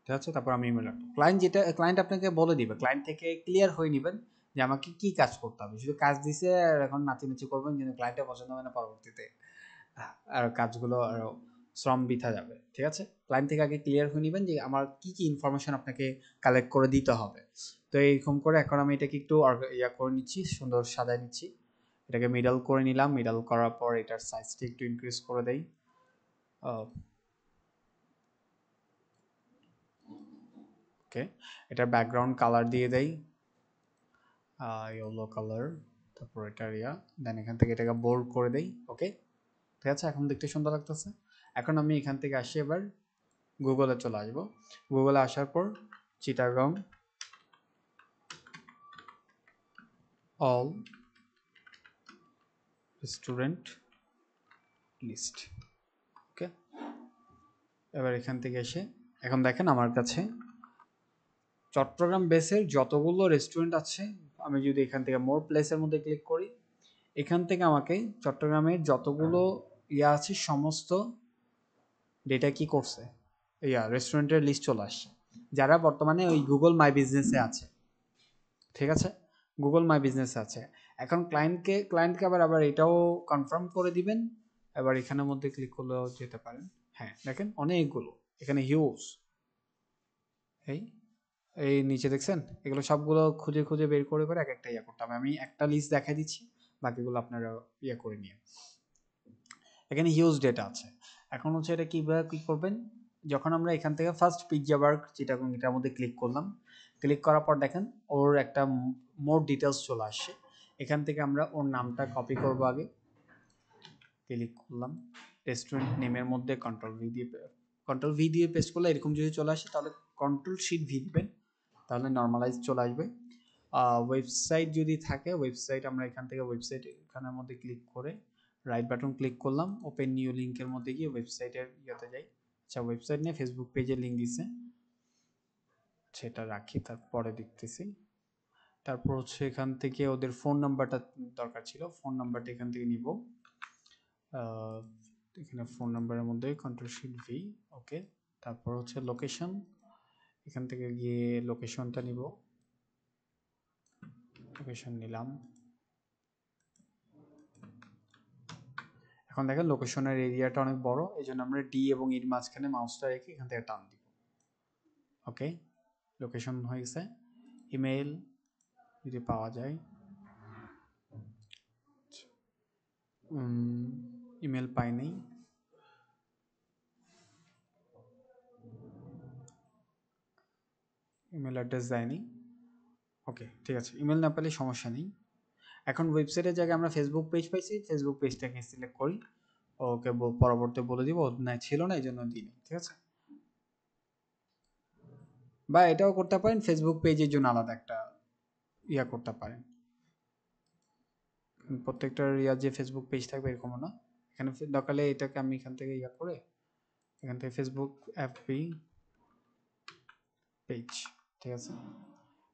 [SPEAKER 1] ঠিক আছে। তারপর আমি ইমেল রাখবো। ক্লায়েন্ট আপনাকে বলে দিবে, ক্লায়েন্ট থেকে ক্লিয়ার হয়ে নেবেন যে আমাকে কি কাজ করতে হবে। শুধু কাজ দিছে আর এখন নাচানাচি করবেন, কিন্তু ক্লায়েন্টের পছন্দ হবে না পরবর্তীতে, আর কাজগুলো আরো শ্রম বৃথা যাবে। ঠিক আছে, ক্লায়েন্ট থেকে আগে ক্লিয়ার হয়ে নেবেন যে আমার কি কি ইনফরমেশন আপনাকে কালেক্ট করে দিতে হবে। তো এইরকম করে এখন আমি এটাকে একটু করে নিচ্ছি, সুন্দর সাজায় নিচ্ছি। এটাকে মিডল করে নিলাম, মিডল করার পর এটার সাইজটা একটু ইনক্রিজ করে দেই। ওকে, এটার ব্যাকগ্রাউন্ড কালার দিয়ে দেই ইয়েলো কালার, তারপর এটা দেন এখান থেকে এটাকে বোল্ড করে দেই। ওকে, ঠিক আছে, এখন দেখতে সুন্দর লাগতেছে। এখন আমি এখান থেকে আসি, এবার গুগলে চলে আসবো। গুগলে আসার পর চিটাগং অল রেস্টুরেন্ট লিস্ট। ওকে, এবার এখান থেকে এসে এখন দেখেন আমার কাছে চট্টগ্রাম বেসের যতগুলো রেস্টুরেন্ট আছে, আমি যদি এখান থেকে মোর প্লেসের মধ্যে ক্লিক করি, এখান থেকে আমাকে চট্টগ্রামের যতগুলো আছে সমস্ত ডেটা কি করছে, রেস্টুরেন্টের লিস্ট চলে আসছে, যারা বর্তমানে ওই গুগল মাই বিজনেসে আছে। ঠিক আছে, গুগল মাই বিজনেসে আছে। এখন ক্লায়েন্টকে আবার এটাও কনফার্ম করে দিবেন। এবার এখানের মধ্যে ক্লিক করলেও যেতে পারেন। হ্যাঁ, দেখেন অনেকগুলো এখানে হিউজ, এই এই নিচে দেখছেন, এগুলো সবগুলো খুঁজে খুঁজে বের করে করে এক একটা করতে হবে। আমি একটা লিস্ট দেখাই দিচ্ছি, বাকিগুলো আপনারা করে নিয়ে। এখানে হিউজ ডেটা আছে। এখন হচ্ছে এটা কীভাবে কী করবেন, যখন আমরা এখান থেকে ফার্স্ট পিৎজা বার্গ চিটাগং এটার মধ্যে ক্লিক করলাম, ক্লিক করার পর দেখেন ওর একটা মোর ডিটেলস চলে আসছে। এখান থেকে আমরা ওর নামটা কপি করব, আগে ক্লিক করলাম, রেস্টুরেন্ট নেমের মধ্যে কন্ট্রোল ভি দিয়ে পেস্ট করলে এরকম যদি চলে আসে, তাহলে কন্ট্রোল শিট ভি দিবেন, তাহলে নর্মালাইজ চলে আসবে। ওয়েবসাইট যদি থাকে, ওয়েবসাইট আমরা এখান থেকে ওয়েবসাইট এখানের মধ্যে ক্লিক করে রাইট বাটন ক্লিক করলাম, ওপেন নিউ লিঙ্কের মধ্যে গিয়ে ওয়েবসাইটের ইয়েতে যাই। আচ্ছা, ওয়েবসাইট নিয়ে ফেসবুক পেজের লিঙ্ক দিছে, সেটা রাখি, তারপরে দেখতেছি। তারপর হচ্ছে এখান থেকে ওদের ফোন নাম্বারটা দরকার ছিল, ফোন নাম্বারটা এখান থেকে নিব। এখানে ফোন নাম্বারের মধ্যে কন্ট্রোল শিট ভি। ওকে, তারপর হচ্ছে লোকেশন, এখান থেকে গিয়ে লোকেশনটা নিব, লোকেশন নিলাম। এখন দেখেন লোকেশনের এরিয়াটা অনেক বড়, এই জন্য আমরা ডি এবং ইর মাঝখানে মাউসটা রেখে এখান থেকে টান দিব। ওকে, লোকেশন হয়ে গেছে। ইমেল যদি পাওয়া যায়, ইমেল পাই নাই, ইমেল অ্যাড্রেস দেয়নি। ওকে, ঠিক আছে, ইমেল না পেলে সমস্যা নেই। এখন ওয়েবসাইটের জায়গায় আমরা ফেসবুক পেজ পাইছি, ফেসবুক পেজটাকে সিলেক্ট করি, ওকে পরবর্তী বলে দিব না ছিল না এই জন্য দিই। ঠিক আছে, বা এটাও করতে পারেন, ফেসবুক পেজের জন্য আলাদা একটা করতে পারেন। প্রত্যেকটার যে ফেসবুক পেজ থাকবে এরকম না, এখানে দরকারে এটাকে আমি এখান থেকে করে এখান থেকে ফেসবুক এফবি পেজ। ঠিক আছে,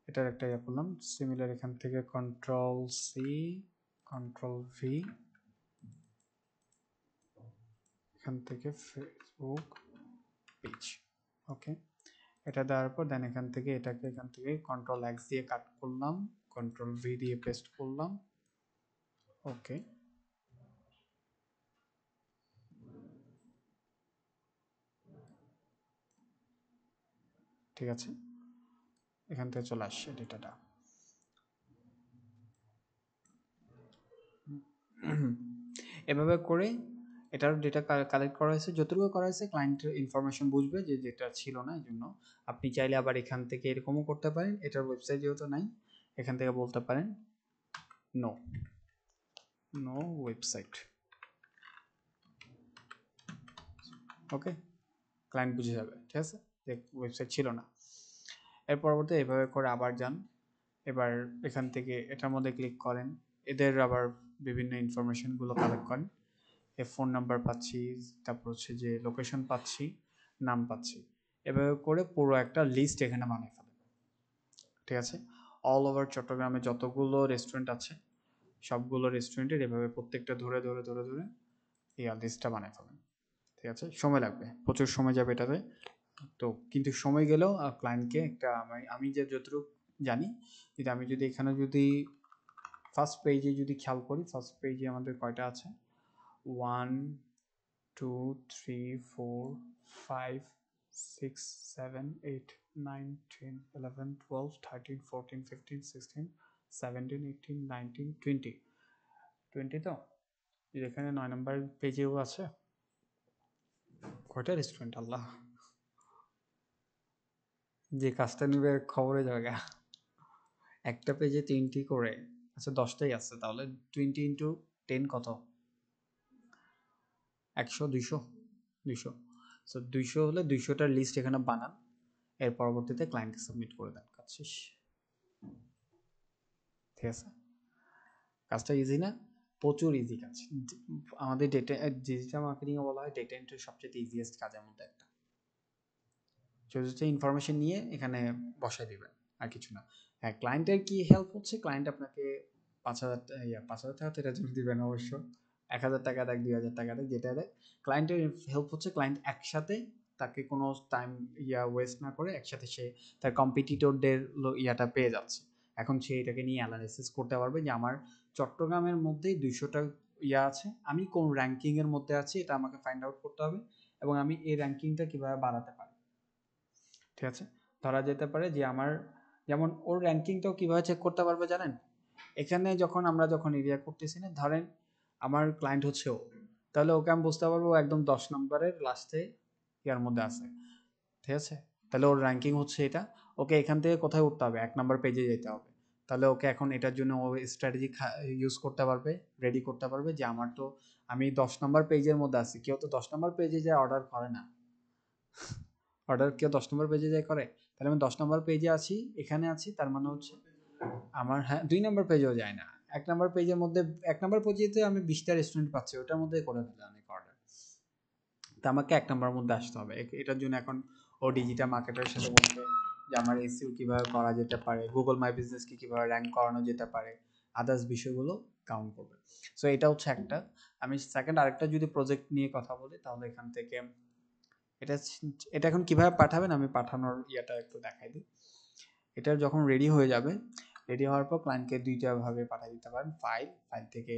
[SPEAKER 1] এটার একটা করলাম সিমিলার, এখান থেকে কন্ট্রোল সি কন্ট্রোল ভি, এখান থেকে ফেসবুক পেজ। ওকে, এটা দেওয়ার পর দেন এখান থেকে এটাকে এখান থেকে কন্ট্রোল এক্স দিয়ে কাট করলাম, কন্ট্রোল ভি দিয়ে পেস্ট করলাম। ওকে, ঠিক আছে, এখান থেকে চলে আসছে ডেটাটা। এভাবে করে এটার ডেটা কালেক্ট করা হয়েছে, যতটুকু করা হয়েছে ক্লায়েন্টের ইনফরমেশন বুঝবে যে যেটা ছিল না, এই জন্য আপনি চাইলে আবার এখান থেকে এরকমও করতে পারেন। এটার ওয়েবসাইট যেহেতু নাই, এখান থেকে বলতে পারেন নো নো ওয়েবসাইট। ওকে, ক্লায়েন্ট বুঝে যাবে। ঠিক আছে, ওয়েবসাইট ছিল না। এর পরবর্তী এভাবে করে আবার যান, এবার এখান থেকে এটার মধ্যে ক্লিক করেন, এদের আবার বিভিন্ন ইনফরমেশনগুলো কালেক্ট করেন। ফোন নাম্বার পাচ্ছি, তারপর হচ্ছে যে লোকেশন পাচ্ছি, নাম পাচ্ছি, এভাবে করে পুরো একটা লিস্ট এখানে বানিয়ে ফেলেন। ঠিক আছে, অল ওভার চট্টগ্রামে যতগুলো রেস্টুরেন্ট আছে সবগুলো রেস্টুরেন্টের এভাবে প্রত্যেকটা ধরে ধরে ধরে ধরে এই লিস্টটা বানিয়ে ফেলেন। ঠিক আছে, সময় লাগবে, প্রচুর সময় যাবে এটাতে, তো কিন্তু সময় গেলেও ক্লায়েন্টকে একটা আমি যে যতটুকু জানি, আমি যদি এখানে যদি ফার্স্ট পেজে যদি খেয়াল করি, ফার্স্ট পেজে আমাদের কয়টা আছে, 1 2 3 4 5 6 7 8 9 10 11 12 13 14 15 16 17 18 19 20 20 তো এখানে 9 নাম্বার পেজেও আছে কয়টা রেস্টুরেন্ট আল্লাহ যে কাজটা নিবে খবরে জায়গা একটা পেজে 3টি করে আচ্ছা 10টাই আছে তাহলে 20 ইন্টু 10 কত 100 200 200 সো 200 হলে 200টার লিস্ট এখানে বানান এর পরবর্তীতে ক্লায়েন্টকে সাবমিট করে দেন কাজ শেষ ঠিক আছে কাজটা ইজি না প্রচুর ইজি কাজ আমাদের ডিজিটাল মার্কেটিং এ বলা হয় ডেটা এন্ট্রি সবচেয়ে ইজিয়েস্ট কাজের মধ্যে একটা just ইনফরমেশন নিয়ে এখানে বসায় দিবেন আর কিছু না হ্যাঁ ক্লায়েন্টের কি হেল্প হচ্ছে ক্লায়েন্ট আপনাকে 5,000 টাকা তো এটার জন্য দিবেন অবশ্য 1,000 টাকা দেখ 2,000 টাকা দেখ যেটা দেখ ক্লায়েন্টের হেল্প হচ্ছে ক্লায়েন্ট একসাথে তাকে কোনো টাইম ওয়েস্ট না করে একসাথে সে তার কম্পিটিটরদের ইয়াটা পেয়ে যাচ্ছে এখন সে এটাকে নিয়ে অ্যানালাইসিস করতে পারবে যে আমার চট্টগ্রামের মধ্যেই 200টা আছে আমি কোন র্যাঙ্কিংয়ের মধ্যে আছি এটা আমাকে ফাইন্ড আউট করতে হবে এবং আমি এই র্যাঙ্কিংটা কীভাবে বাড়াতে পারি ঠিক আছে ধরা যেতে পারে যে আমার যেমন ওর র্যাঙ্কিংটাও কীভাবে চেক করতে পারবে জানেন এখানে যখন এরিয়া করতেছি না ধরেন আমার ক্লায়েন্ট হচ্ছে ও তাহলে ওকে আমি বুঝতে পারবো একদম 10 নম্বরের লাস্টে ইয়ার মধ্যে আছে ঠিক আছে তাহলে ওর র্যাঙ্কিং হচ্ছে এটা ওকে এখান থেকে কোথায় উঠতে হবে 1 নম্বর পেজে যেতে হবে তাহলে ওকে এখন এটার জন্য ও স্ট্র্যাটেজি ইউজ করতে পারবে রেডি করতে পারবে যে আমার তো আমি 10 নম্বর পেজের মধ্যে আছি কেউ তো 10 নম্বর পেজে যায় অর্ডার করে না অর্ডার কেউ 10 নম্বর পেজে যায় করে তাহলে আমি 10 নম্বর পেজে আছি এখানে আছি তার মানে হচ্ছে আমার হ্যাঁ 2 নম্বর পেজেও যায় না 1 নম্বর পেজের মধ্যে 1 নম্বর পেজেতে আমি 20টা রেস্টুরেন্ট পাচ্ছি ওটার মধ্যে করে ফেলে অনেক অর্ডার তা আমাকে 1 নম্বরের মধ্যে আসতে হবে এটার জন্য এখন ও ডিজিটাল মার্কেটের সাথে বলছে যে আমার এসইও কীভাবে করা যেতে পারে গুগল মাই বিজনেসকে কীভাবে র্যাঙ্ক করানো যেতে পারে আদার্স বিষয়গুলো কাউন্ট করবে সো এটা হচ্ছে একটা আমি সেকেন্ড আরেকটা যদি প্রজেক্ট নিয়ে কথা বলি তাহলে এখান থেকে এটা এটা এখন কিভাবে পাঠাবেন আমি পাঠানোর ইয়েটা একটু দেখাই দিই এটা যখন রেডি হয়ে যাবে রেডি হওয়ার পর ক্লায়েন্টকে 2টা ভাবে পাঠিয়ে দিতে পারেন ফাইল থেকে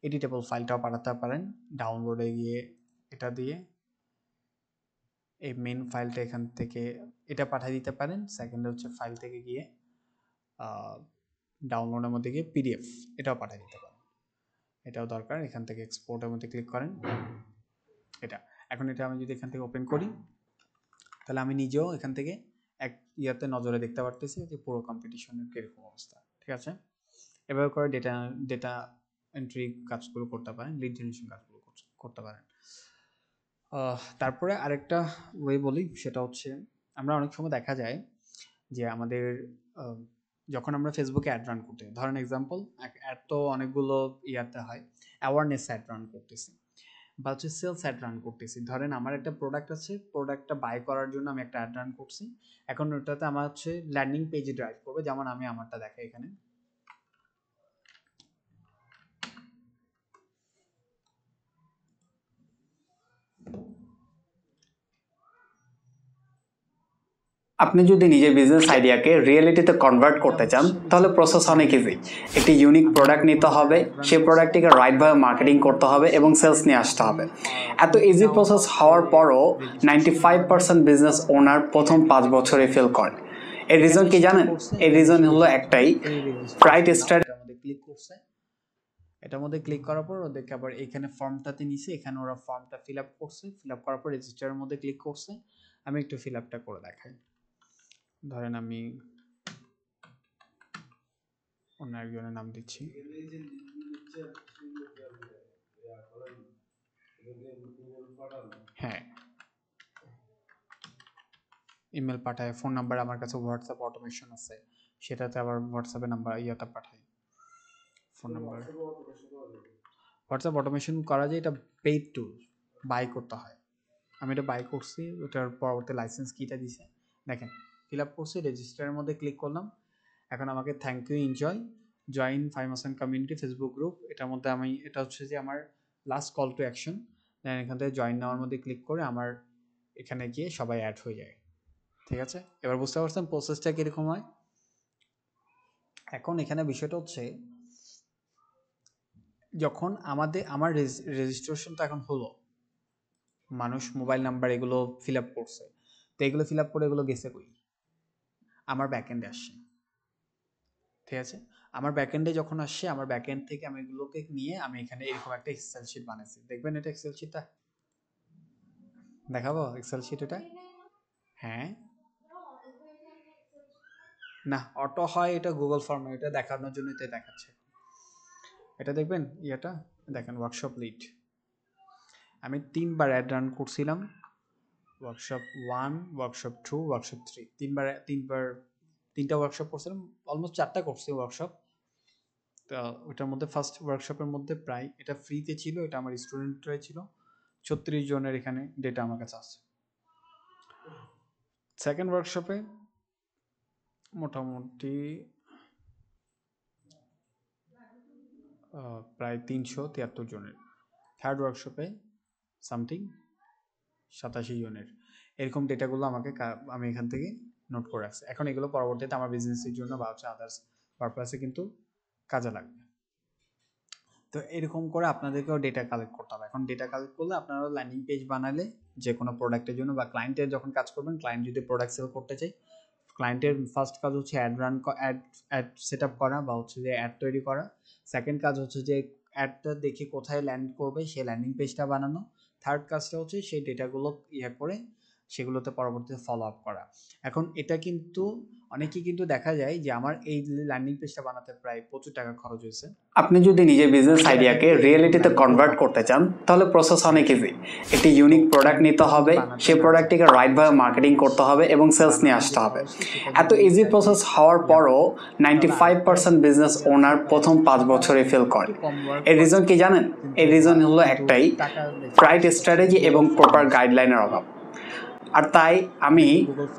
[SPEAKER 1] এডিটেবল ফাইলটাও পাঠাতে পারেন ডাউনলোডে গিয়ে এটা দিয়ে এই মেন ফাইলটা এখান থেকে এটা পাঠিয়ে দিতে পারেন সেকেন্ড হচ্ছে ফাইল থেকে গিয়ে ডাউনলোডের মধ্যে গিয়ে পিডিএফ এটাও পাঠিয়ে দিতে পারেন এটাও দরকার এখান থেকে এক্সপোর্টের মধ্যে ক্লিক করেন এটা এখন এটা আমি যদি এখান থেকে ওপেন করি তাহলে আমি নিজেও এখান থেকে এক ইয়াতে নজরে দেখতে পারতেছি যে পুরো কম্পিটিশনের কীরকম অবস্থা ঠিক আছে এভাবে করে ডেটা এন্ট্রি কাজগুলো করতে পারেন লিড জেনারেশন কাজগুলো করতে পারেন তারপরে আরেকটা ওয়ে বলি সেটা হচ্ছে আমরা অনেক সময় দেখা যায় যে আমাদের যখন আমরা ফেসবুকে অ্যাড রান করতে ধরেন এক্সাম্পল অ্যাড তো অনেকগুলো ইয়াতে হয় অ্যাওয়ারনেস অ্যাড রান করতেছি বা হচ্ছে সেলস অ্যাড রান করতেছি ধরেন আমার একটা প্রোডাক্ট আছে প্রোডাক্টটা বাই করার জন্য আমি একটা অ্যাড রান করছি এখন ওটাতে আমার হচ্ছে ল্যান্ডিং পেজে ড্রাইভ করবে যেমন আমি আমারটা দেখাই এখানে আপনি যদি নিজের বিজনেস আইডিয়াকে রিয়েলিটিতে কনভার্ট করতে চান তাহলে প্রসেস অনেক ইজি একটি ইউনিক প্রোডাক্ট নিতে হবে সেই প্রোডাক্টটিকে রাইটভাবে মার্কেটিং করতে হবে এবং সেলস নিয়ে আসতে হবে এত ইজি প্রসেস হওয়ার পরও 95% বিজনেস ওনার প্রথম 5 বছরে ফেল করে এর রিজন কি জানেন এর রিজন হলো একটাই রাইট স্ট্র্যাটেজির মধ্যে ক্লিক করছে এটার মধ্যে ক্লিক করার পর ওদেরকে আবার এখানে ফর্মটাতে নিছে এখানে ওরা ফর্মটা ফিল আপ করছে ফিল আপ করার পর রেজিস্টারের মধ্যে ক্লিক করছে আমি একটু ফিল আপটা করে দেখাই ধরেন আমি অন্য একজনের নাম দিচ্ছি হ্যাঁ ইমেল পাঠায় ফোন নাম্বার আমার কাছে হোয়াটসঅ্যাপ অটোমেশন আছে সেটাতে আবার হোয়াটসঅ্যাপে নাম্বার ইয়াটা পাঠাই ফোন নাম্বার হোয়াটসঅ্যাপ অটোমেশন করা যায় এটা পেইড টুল বাই করতে হয় আমি এটা বাই করছি ওটার পরবর্তী লাইসেন্স কিটা দিছে দেখেন ফিল আপ করছি রেজিস্টারের মধ্যে ক্লিক করলাম এখন আমাকে থ্যাংক ইউ এনজয় জয়েন ফাইমাসান কমিউনিটি ফেসবুক গ্রুপ এটার মধ্যে আমি এটা হচ্ছে যে আমার last call to action then এখান থেকে জয়েন নেওয়ার মধ্যে ক্লিক করে আমার এখানে গিয়ে সবাই অ্যাড হয়ে যায় ঠিক আছে এবার বুঝতে পারছেন প্রসেসটা কীরকম হয় এখন এখানে বিষয়টা হচ্ছে যখন আমার রেজিস্ট্রেশনটা এখন হলো মানুষ মোবাইল নাম্বার এগুলো ফিল আপ করছে, তো এগুলো ফিল আপ করে এগুলো গেছে কই? আমার ব্যাকএন্ডে আসছে, ঠিক আছে? আমার ব্যাকএন্ডে যখন আসছে, আমার ব্যাকএন্ড থেকে আমি এগুলোকে নিয়ে আমি এখানে এরকম একটা এক্সেল শিট বানাইছি। দেখবেন এটা এক্সেল শিটটা, দেখাবো এক্সেল শিট এটা? হ্যাঁ, না অটো হয় এটা গুগল ফর্মে, এটা দেখানোর জন্যই তো দেখাচ্ছে। এটা দেখবেন ইয়েটা, দেখেন ওয়ার্কশপ লিড, আমি 3বার অ্যাড রান করছিলাম, ওয়ার্কশপ 1, ওয়ার্কশপ 2, ওয়ার্কশপ 3, তিনটা ওয়ার্কশপ করছিলাম, অলমোস্ট 4টা করছি ওয়ার্কশপ। তো ওটার মধ্যে ফার্স্ট ওয়ার্কশপের মধ্যে প্রায় এটা ফ্রিতে ছিল, এটা আমার স্টুডেন্টরাই ছিল, 36 জনের এখানে ডেটা আমার কাছে আছে। সেকেন্ড ওয়ার্কশপে মোটামুটি প্রায় 373 জনের, থার্ড ওয়ার্কশপে সামথিং 87 জনের, এরকম ডেটাগুলো আমি এখান থেকে নোট করে রাখছি। এখন এগুলো পরবর্তীতে আমার বিজনেসের জন্য বা হচ্ছে আদার্স পারপাসে কিন্তু কাজে লাগবে। তো এরকম করে আপনাদেরকেও ডেটা কালেক্ট করতে হবে। এখন ডেটা কালেক্ট করলে আপনারা ল্যান্ডিং পেজ বানালে যে কোনো প্রোডাক্টের জন্য বা ক্লায়েন্টের যখন কাজ করবেন, ক্লায়েন্ট যদি প্রোডাক্ট সেল করতে চায়, ক্লায়েন্টের ফার্স্ট কাজ হচ্ছে অ্যাড সেট আপ করা বা হচ্ছে যে অ্যাড তৈরি করা। সেকেন্ড কাজ হচ্ছে যে অ্যাডটা দেখে কোথায় ল্যান্ড করবে সেই ল্যান্ডিং পেজটা বানানো। থার্ড কাজটা হচ্ছে সেই ডেটাগুলো করে সেগুলোতে পরবর্তীতে ফলো আপ করা। এখন এটা কিন্তু অনেকেই কিন্তু দেখা যায় যে আমার এই ল্যান্ডিং পেজটা বানাতে প্রায় প্রচুর টাকা খরচ হয়েছে।
[SPEAKER 2] আপনি যদি নিজের বিজনেস আইডিয়াকে রিয়েলিটিতে কনভার্ট করতে চান তাহলে প্রসেস অনেক ইজি। একটি ইউনিক প্রোডাক্ট নিতে হবে, সেই প্রোডাক্টটিকে রাইটভাবে মার্কেটিং করতে হবে এবং সেলস নিয়ে আসতে হবে। এত ইজি প্রসেস হওয়ার পরও 95% বিজনেস ওনার প্রথম 5 বছরে ফেল করে। এর রিজন কি জানেন? এর রিজন হলো একটাই, রাইট স্ট্র্যাটেজি এবং প্রপার গাইডলাইনের অভাব। আর তাই আমি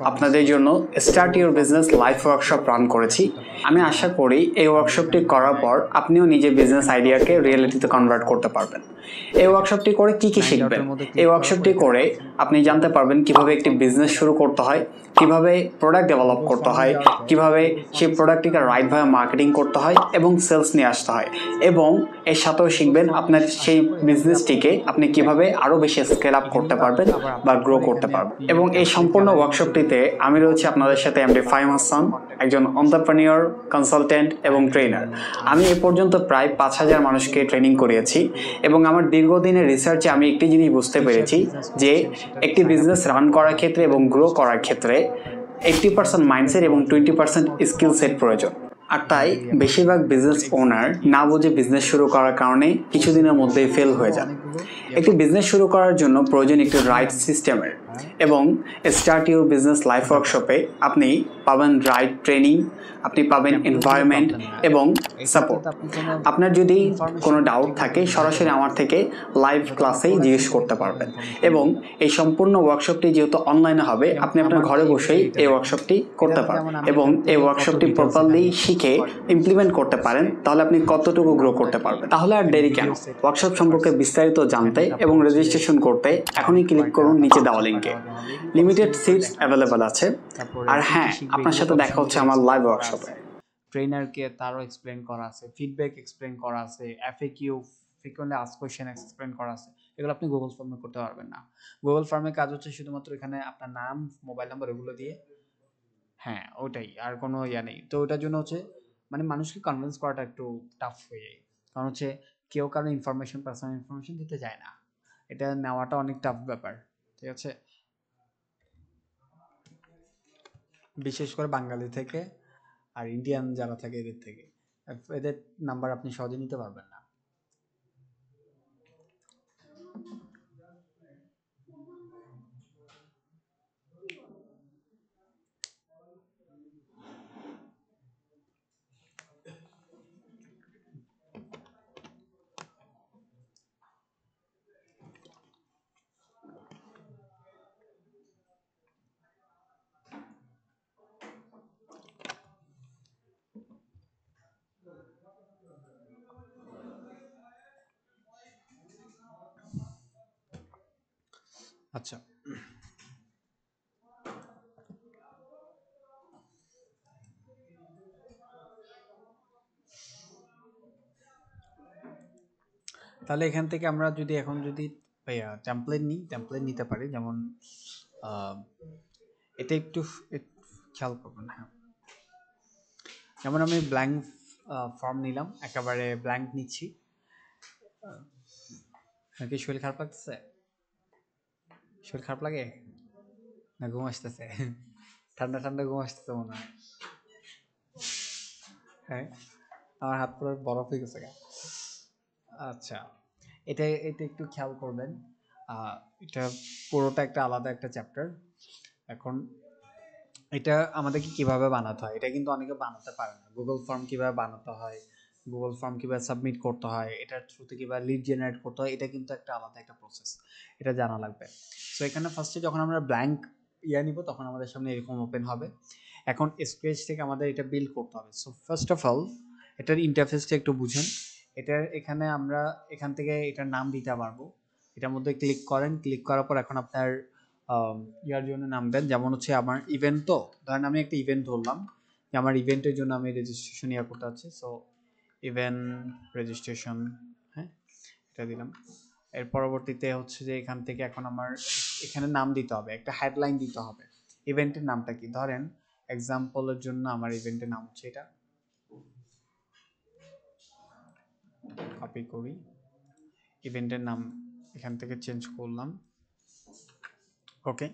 [SPEAKER 2] আপনাদের জন্য start your business live workshop run করেছি। আমি আশা করি এই ওয়ার্কশপটি করার পর আপনিও নিজের বিজনেস আইডিয়াকে রিয়েলিটিতে কনভার্ট করতে পারবেন। এই ওয়ার্কশপটি করে কি কি শিখবেন? এই ওয়ার্কশপটি করে আপনি জানতে পারবেন কিভাবে একটি বিজনেস শুরু করতে হয়, কিভাবে প্রোডাক্ট ডেভেলপ করতে হয়, কিভাবে সেই প্রোডাক্টটিকে রাইটভাবে মার্কেটিং করতে হয় এবং সেলস নিয়ে আসতে হয়, এবং এর সাথেও শিখবেন আপনার সেই বিজনেসটিকে আপনি কিভাবে আরও বেশি স্কেল আপ করতে পারবেন বা গ্রো করতে পারবেন। এবং এই সম্পূর্ণ ওয়ার্কশপটিতে আমি রয়েছি আপনাদের সাথে এমডি ফাহিম হাসান, একজন এন্টারপ্রেনিউর, কনসালটেন্ট এবং ট্রেনার। আমি এ পর্যন্ত প্রায় 5000 মানুষকে ট্রেনিং করিয়েছি এবং আমার দীর্ঘদিনের রিসার্চে আমি একটি জিনিস বুঝতে পেরেছি যে একটি বিজনেস রান করার ক্ষেত্রে এবং গ্রো করার ক্ষেত্রে 80% মাইন্ডসেট এবং 20% স্কিল সেট প্রয়োজন। আর তাই বেশিরভাগ বিজনেস ওনার না বুঝে বিজনেস শুরু করার কারণে কিছুদিনের মধ্যেই ফেল হয়ে যান। একটি বিজনেস শুরু করার জন্য প্রয়োজন একটি রাইট সিস্টেমের, এবং স্টার্ট ইউর বিজনেস লাইভ ওয়ার্কশপে আপনি পাবেন রাইট ট্রেনিং, আপনি পাবেন এনভায়রনমেন্ট এবং সাপোর্ট। আপনার যদি কোনো ডাউট থাকে সরাসরি আমার থেকে লাইভ ক্লাসেই জিজ্ঞেস করতে পারবেন। এবং এই সম্পূর্ণ ওয়ার্কশপটি যেহেতু অনলাইনে হবে, আপনি আপনার ঘরে বসেই এই ওয়ার্কশপটি করতে পারবেন এবং এই ওয়ার্কশপটি প্রপারলি শিখে ইমপ্লিমেন্ট করতে পারেন, তাহলে আপনি কতটুকু গ্রো করতে পারবেন। তাহলে আর দেরি কেন? ওয়ার্কশপ সম্পর্কে বিস্তারিত জানতে এবং রেজিস্ট্রেশন করতে এখনই ক্লিক করুন নিচে দেওয়া লিঙ্কে। লিমিটেড সিটস অ্যাভেলেবল আছে। আর হ্যাঁ, আপনার সাথে দেখা হচ্ছে আমার লাইভ ওয়ার্কশপে।
[SPEAKER 1] ট্রেনারকে তারও এক্সপ্লেন করা আছে, ফিডব্যাক এক্সপ্লেন করা আছে, FAQ frequently asked question explain করা আছে। এগুলো আপনি গুগল ফর্মে করতে পারবেন না। গুগল ফর্মের কাজ হচ্ছে শুধুমাত্র এখানে আপনার নাম, মোবাইল নাম্বার এগুলো দিয়ে, হ্যাঁ ওটাই, আর কোনো নেই। তো ওটার জন্য হচ্ছে মানে মানুষকে কনভিন্স করাটা একটু টাফ হয়ে যায়, কারণ হচ্ছে কেউ কারো ইনফরমেশন, পার্সোনাল ইনফরমেশন দিতে চায় না, এটা নেওয়াটা অনেক টাফ ব্যাপার, ঠিক আছে? বিশেষ করে বাঙালি থেকে আর ইন্ডিয়ান যারা থাকে এদের থেকে, এদের নাম্বার আপনি সহজে নিতে পারবেন না। আচ্ছা, তাহলে এখান থেকে আমরা যদি এখন ভাইয়া টেমপ্লেট নিতে পারি, যেমন আহ, এটা একটু খেয়াল করবেন। হ্যাঁ, যেমন আমি ব্ল্যাঙ্ক ফর্ম নিলাম, একেবারে ব্ল্যাঙ্ক নিচ্ছি। নাকি শরীর খারাপ লাগতেছে? শরীর খারাপ লাগে না ঘুম আসতেছে? ঠান্ডা ঠান্ডা ঘুম আসতেছে মনে হয়। হ্যাঁ, আমার হাত পুরো বরফ হয়ে গেছে গা। আচ্ছা, এটা এটা একটু খেয়াল করবেন। আহ, এটা পুরোটা একটা আলাদা একটা চ্যাপ্টার। এখন এটা আমাদেরকে কিভাবে বানাতে হয়, এটা কিন্তু অনেকে বানাতে পারে না। গুগল ফর্ম কিভাবে বানাতে হয়, গুগল ফর্ম কিভাবে সাবমিট করতে হয়, এটার থ্রুতে কিভাবে লিড জেনারেট করতে হয়, এটা কিন্তু একটা আলাদা একটা প্রসেস, এটা জানা লাগবে। সো এখানে ফার্স্টে যখন আমরা ব্ল্যাঙ্ক নিব, তখন আমাদের সামনে এরকম ওপেন হবে। এখন স্ক্র্যাচ থেকে আমাদের এটা বিল্ড করতে হবে। সো ফার্স্ট অফ অল এটার ইন্টারফেসটা একটু বুঝেন। এটার এখানে আমরা এখান থেকে এটার নাম দিতে পারবো। এটার মধ্যে ক্লিক করেন, ক্লিক করার পর এখন আপনার ইয়ার জন্য নাম দেন। যেমন হচ্ছে আমার ইভেন্ট, তো ধরেন আমি একটা ইভেন্ট ধরলাম যে আমার ইভেন্টের জন্য আমি রেজিস্ট্রেশন ইয়া করতে হচ্ছে। সো ইভেন্ট রেজিস্ট্রেশন, হ্যাঁ, এটা দিলাম। এর পরবর্তীতে হচ্ছে যে এখান থেকে এখন আমার এখানে নাম দিতে হবে, একটা হেডলাইন দিতে হবে। ইভেন্টের নামটা কি, ধরেন এক্সাম্পলের জন্য আমার ইভেন্টের নাম হচ্ছে এটা, কপি করি, ইভেন্টের নাম এখান থেকে চেঞ্জ করলাম। ওকে,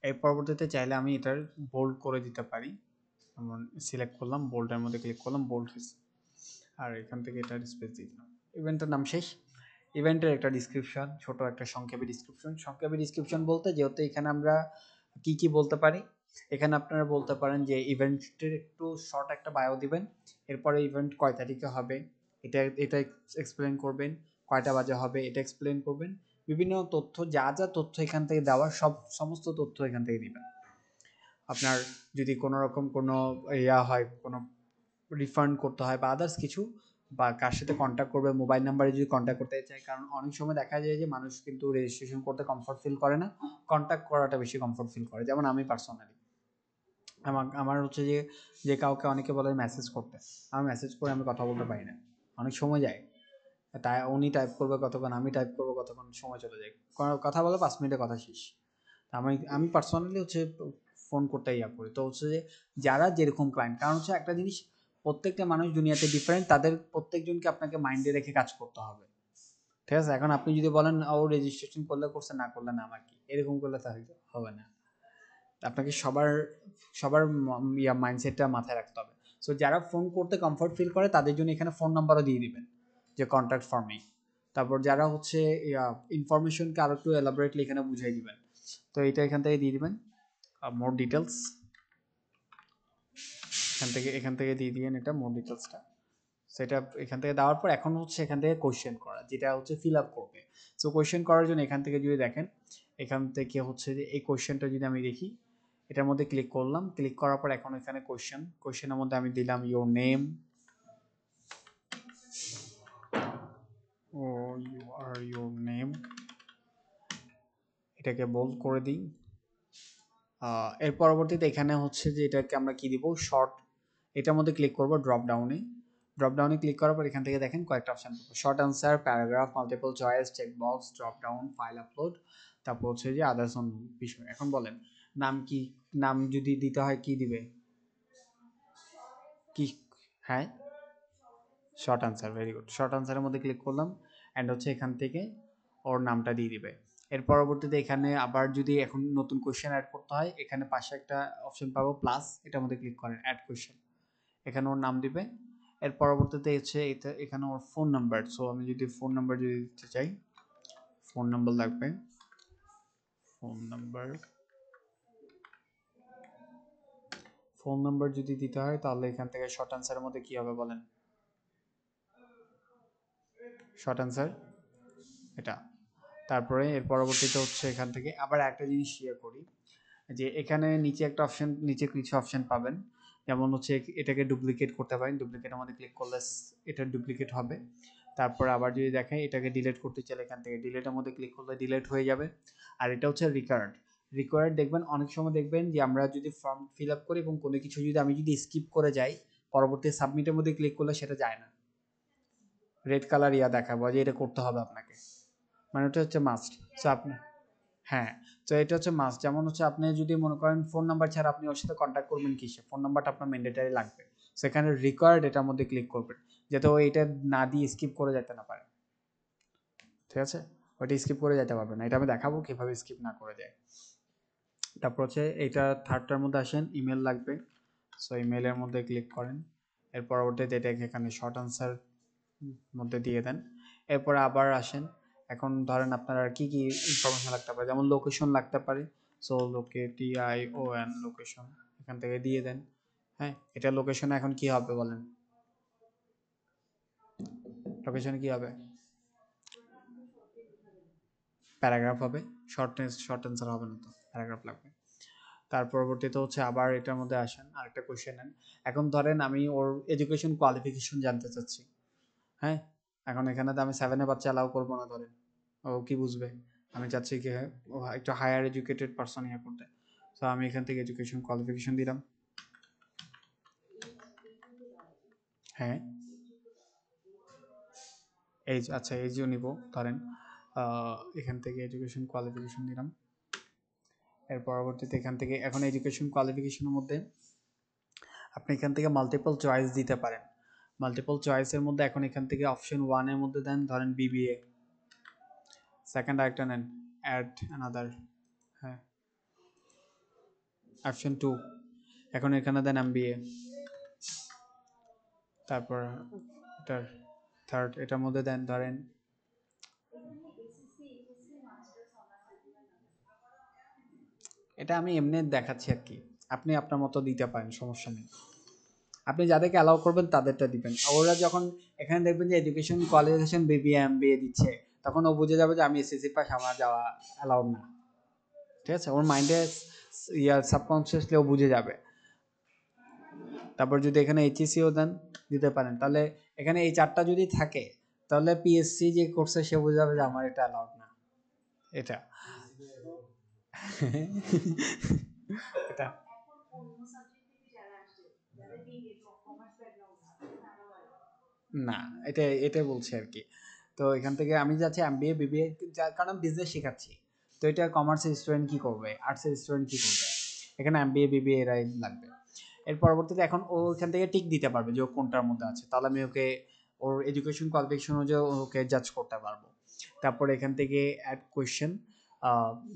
[SPEAKER 1] এর পরবর্তীতে চাইলে আমি এটার বোল্ড করে দিতে পারি। যেমন সিলেক্ট করলাম, বোল্ডের মধ্যে ক্লিক করলাম, বোল্ড হয়েছে। আর এখান থেকে এটার স্পেস দিয়ে দিলাম। ইভেন্টের নাম শেষ। ইভেন্টের একটা ডিসক্রিপশন, ছোট একটা সংক্ষেপে ডিসক্রিপশন। সংক্ষেপে ডিসক্রিপশন বলতে যেহেতু এখানে আমরা কি কি বলতে পারি, এখানে আপনারা বলতে পারেন যে ইভেন্টের একটু শর্ট একটা বায়ো দিবেন। এরপরে ইভেন্ট কয় তারিখে হবে এটা এটা এক্সপ্লেন করবেন, কয়টা বাজে হবে এটা এক্সপ্লেন করবেন। বিভিন্ন তথ্য, যা যা তথ্য এখান থেকে দেওয়ার সমস্ত তথ্য এখান থেকে দিবেন। আপনার যদি কোনো রকম কোনো ইয়া হয়, কোনো রিফান্ড করতে হয় বা আদার্স কিছু, বা কার সাথে কন্ট্যাক্ট করবে, মোবাইল নাম্বারে যদি কন্ট্যাক্ট করতে চায়, কারণ অনেক সময় দেখা যায় যে মানুষ কিন্তু রেজিস্ট্রেশন করতে কমফর্ট ফিল করে না, কন্ট্যাক্ট করাটা বেশি কমফর্ট ফিল করে। যেমন আমি পার্সোনালি আমার হচ্ছে যে যে কাউকে অনেকে বলে মেসেজ করতে, আমি মেসেজ করে আমি কথা বলতে পারি না, অনেক সময় যায়। তাই উনি টাইপ করবে কতক্ষণ, আমি টাইপ করবো কতক্ষণ, সময় চলে যায়। কথা বলে 5 মিনিটে কথা শেষ। আমি আমি পার্সোনালি হচ্ছে ফোন করতে ইয়া করি। তো হচ্ছে যে যারা যেরকম ক্লায়েন্ট, কারণ হচ্ছে একটা জিনিস, প্রত্যেকটা মানুষ দুনিয়াতে ডিফারেন্ট, তাদের প্রত্যেকজনকে আপনাকে মাইন্ডে রেখে কাজ করতে হবে। ঠিক আছে, এখন আপনি যদি বলেন ও রেজিস্ট্রেশন করলে করছে, না করলে না, আমার কি, এরকম করলে তো হবে না। আপনাকে সবার সবার ইয়া মাইন্ডসেটটা মাথায় রাখতে হবে। সো যারা ফোন করতে কমফর্ট ফিল করে তাদের জন্য এখানে ফোন নাম্বারও দিয়ে দিবেন, যে কন্ট্যাক্ট ফর্মেই। তারপর যারা হচ্ছে ইনফরমেশনকে আরো একটু এলাবোরেটলি এখানে বুঝাই দিবেন, তো এটা এখান থেকে দিয়ে দিবেন। মোর ডিটেলস এখান থেকে দিয়ে দিবেন, এটা মোর ডিটেলসটা। সেটা এখান থেকে দেওয়ার পর এখন হচ্ছে এখান থেকে কোশ্চেন করা, যেটা হচ্ছে ফিল আপ করবে। সো কোশ্চেন করার জন্য এখান থেকে যদি দেখেন, এখান থেকে হচ্ছে যে এই কোশ্চেনটা যদি আমি দেখি, এটার মধ্যে ক্লিক করলাম, ক্লিক করার পর এখন এখানে কোশ্চেনের মধ্যে আমি দিলাম ইউর নেম, ও ইউ আর ইউর নেম, এটাকে বোল্ড করে দিই। এর পরবর্তীতে এখানে হচ্ছে যে এটাকে আমরা কি দিব, শর্ট, এটার মধ্যে ক্লিক করব, ড্রপ ডাউনে ক্লিক করার পর এখান থেকে দেখেন কয়েকটা অপশন পাবো, short answer, paragraph, multiple choice, check box, drop down, file upload, তারপর হচ্ছে যে আদার্স অন বিষয়। এখন বলেন নাম কি, নাম যদি দিতে হয় কি দিবে, কি, হ্যাঁ, শর্ট আনসার, ভেরি গুড। শর্ট আনসারের মধ্যে ক্লিক করলাম, অ্যান্ড হচ্ছে এখান থেকে ওর নামটা দিয়ে দিবে। এর পরবর্তীতে এখানে আবার যদি এখন নতুন কোয়েশ্চেন অ্যাড করতে হয়, এখানে পাশে একটা অপশন পাবো প্লাস, এটার মধ্যে ক্লিক করেন, অ্যাড কোয়েশ্চেন, এখানে ওর নাম দিবে। এর পরবর্তীতে হচ্ছে এটা এখানে ওর ফোন নাম্বার। সো আমি যদি ফোন নাম্বার যদি দিতে চাই, ফোন নাম্বার লাগবে, ফোন নাম্বার যদি দিতে হয় তাহলে এখান থেকে শর্ট আনসারের মধ্যে কি হবে বলেন, শর্ট আনসার এটা। তারপরে এর পরবর্তীতে হচ্ছে এখান থেকে আবার একটা জিনিস শেয়ার করি, যে এখানে নিচে একটা অপশন, নিচে কিছু অপশন পাবেন, যেমন হচ্ছে এটাকে ডুপ্লিকেট করতে পারেন, ডুপ্লিকেটের মধ্যে ক্লিক করলে এটা ডুপ্লিকেট হবে। তারপর আবার যদি দেখেন এটাকে ডিলিট করতে চাইলে এখান থেকে ডিলিটের মধ্যে ক্লিক করলে ডিলিট হয়ে যাবে। আর এটা হচ্ছে রিকোয়ার্ড দেখবেন, অনেক সময় দেখবেন যে আমরা যদি ফর্ম ফিল আপ করি এবং কোনো কিছু যদি আমি যদি স্কিপ করে যাই, পরবর্তী সাবমিটের মধ্যে ক্লিক করলে সেটা যায় না, রেড কালার ইয়া দেখাবো যে এটা করতে হবে আপনাকে, মানে ওটা হচ্ছে মাস্ট। সো আপনি, হ্যাঁ, তো এটা হচ্ছে মাস্ট। যেমন হচ্ছে আপনি যদি মনে করেন ফোন নাম্বার ছাড়া আপনি ওর সাথে কন্ট্যাক্ট করবেন কিসে, ফোন নাম্বারটা আপনার ম্যান্ডেটারি লাগবে। সেখানে রিকোয়ার্ড এটার মধ্যে ক্লিক করবেন, যাতে ও এটা না দিয়ে স্কিপ করে যেতে না পারে। ঠিক আছে, ওইটা স্কিপ করে যেতে পারবে না, এটা আমি দেখাবো কিভাবে স্কিপ না করে যায়। তারপর হচ্ছে এটা থার্ডটার মধ্যে আসেন, ইমেল লাগবে। সো ইমেলের মধ্যে ক্লিক করেন, এর পরবর্তীতে এটাকে এখানে শর্ট আনসার মধ্যে দিয়ে দেন। এরপরে আবার আসেন, এখন ধরেন আপনার আর কি কি ইনফরমেশন লাগতে পারে, যেমন লোকেশন লাগতে পারে। সো LOCATION লোকেশন এখান থেকে দিয়ে দেন। হ্যাঁ, এটা লোকেশনে এখন কি হবে বলেন, লোকেশনে কি হবে, প্যারাগ্রাফ হবে। শর্ট অ্যান্সার হবে না, তো প্যারাগ্রাফ লাগবে। তার পরবর্তীতে হচ্ছে আবার এটার মধ্যে আসেন, আরেকটা কোয়েশ্চেন নেন। এখন ধরেন আমি ওর এডুকেশন কোয়ালিফিকেশন জানতে চাচ্ছি। হ্যাঁ, এখন এখানে তো আমি 7 বাচ্চা অ্যালাউ করবো না, ধরেন ও কি বুঝবে, আমি চাচ্ছি কি ও একটু হায়ার এডুকেটেড পারসন ইয়ে করতে। তো আমি এখান থেকে এডুকেশন কোয়ালিফিকেশন দিলাম। হ্যাঁ, এইজ, আচ্ছা এইজও নিব ধরেন, এখান থেকে এডুকেশন কোয়ালিফিকেশন দিলাম। এর পরবর্তীতে এখান থেকে এখন এডুকেশন কোয়ালিফিকেশনের মধ্যে আপনি এখান থেকে মাল্টিপল চয়েস দিতে পারেন। মাল্টিপল চয়েসের মধ্যে এখন এখান থেকে অপশন 1 এর মধ্যে দেন ধরেন BBA, সেকেন্ড আরেকটা নেন অ্যাড অ্যানাদার, হ্যাঁ অপশন 2, এখন এখানে দেন MBA। তারপর এটার থার্ড, এটার মধ্যে দেন ধরেন, এটা আমি এমনি দেখাচ্ছি আর কি, আপনি আপনার মতো দিতে পারেন, সমস্যা নেই। আপনি যাদেরকে অ্যালাউ করবেন তাদেরটা দিবেন। ওরা যখন এখানে দেখবেন যে এডুকেশন কোয়ালিফিকেশন BBA MBA দিচ্ছে, তখন ও বুঝে যাবে যে আমি SSC পাস, আমার যাওয়া অ্যালাউড না। ঠিক আছে, ওর মাইন্ডে সাবকনসিয়াসলি ও বুঝে যাবে। তারপর যদি এখানে HECও দেন, দিতে পারেন, তাহলে এখানে এই চারটা যদি থাকে, তাহলে PSC যে করছে সে বুঝে যাবে যে আমার এটা অ্যালাউড না। এটা এটা না, এটা বলছি আর কি। তো এখান থেকে আমি যাচ্ছি MBA BBA, যার কারণ বিজনেস শেখাচ্ছি। তো এটা কমার্সের স্টুডেন্ট কি করবে, আর্টসের স্টুডেন্ট কি করবে, এখানে MBA BBA এরাই লাগবে। এর পরবর্তীতে এখন ও এখান থেকে টিক দিতে পারবে যে ও কোনটার মধ্যে আছে, তাহলে আমি ওকে ওর এডুকেশন কোয়ালিফিকেশন অনুযায়ী ওকে জাজ করতে পারবো। তারপর এখান থেকে অ্যাড কোয়েশ্চেন,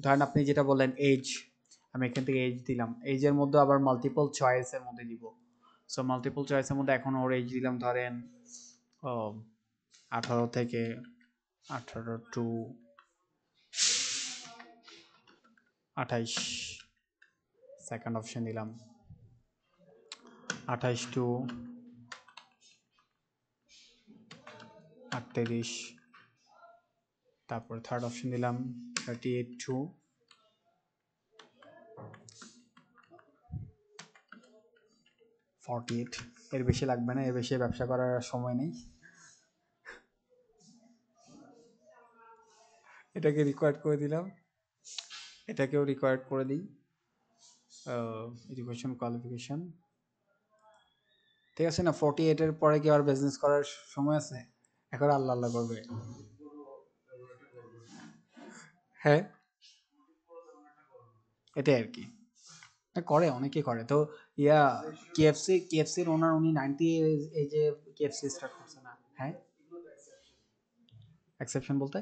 [SPEAKER 1] ধরেন আপনি যেটা বললেন এজ, আমি এখান থেকে এজ দিলাম। এজের মধ্যে আবার মাল্টিপল চয়েসের মধ্যে দিব। সো মাল্টিপল চয়েসের মধ্যে এখন ওর এজ দিলাম ধরেন 18 থেকে 18 টু 28, সেকেন্ড অপশন দিলাম 28 টু 38, তারপর থার্ড অপশন দিলাম 38 টু 48। এর বেশি লাগবে না, এর বেশি ব্যবসা করার সময় নেই। এটাকে রিকোয়ার্ড করে দিলাম, এটাকেও রিকোয়ার্ড করে দিই, এডুকেশন কোয়ালিফিকেশন। ঠিক আছে না, 48-এর পরে কি আর বিজনেস করার সময় আছে? এখন আল্লাহ আল্লাহ করবে। হ্যাঁ, এটাই আর কি, করে অনেকেই করে। তো ইয়া কেএফসির ওনার, উনি 90 এজে কেএফসি স্টার্ট করছে না। হ্যাঁ, এক্সেপশন বলতে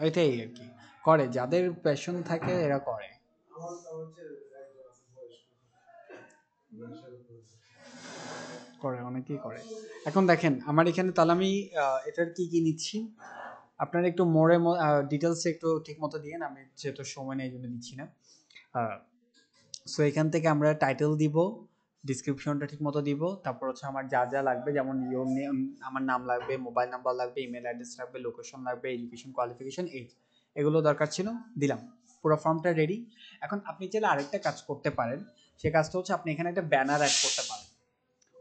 [SPEAKER 1] এটাই আর কি, করে যাদের প্যাশন থাকে এরা করে। করে অনেকেই করে। এখন দেখেন আমার এখানে, তাহলে আমি এটার কি কি নিচ্ছি, আপনারা একটু মোড়ে ডিটেলসে একটু ঠিক মতো দিয়েন, আমি যেহেতু সময় নেই এই জন্য দিচ্ছি না। সো এখান থেকে আমরা টাইটেল দিব, ডিসক্রিপশনটা ঠিক মতো দিব, তারপর হচ্ছে আমার যা যা লাগবে, যেমন ইওর নেম, আমার নাম লাগবে, মোবাইল নাম্বার লাগবে, ইমেল অ্যাড্রেস লাগবে, লোকেশন লাগবে, এডুকেশন কোয়ালিফিকেশন, এজ, এগুলো দরকার ছিল, দিলাম। পুরো ফর্মটা রেডি। এখন আপনি চাইলে আরেকটা কাজ করতে পারেন, সে কাজটা হচ্ছে আপনি এখানে একটা ব্যানার অ্যাড করতে পারেন।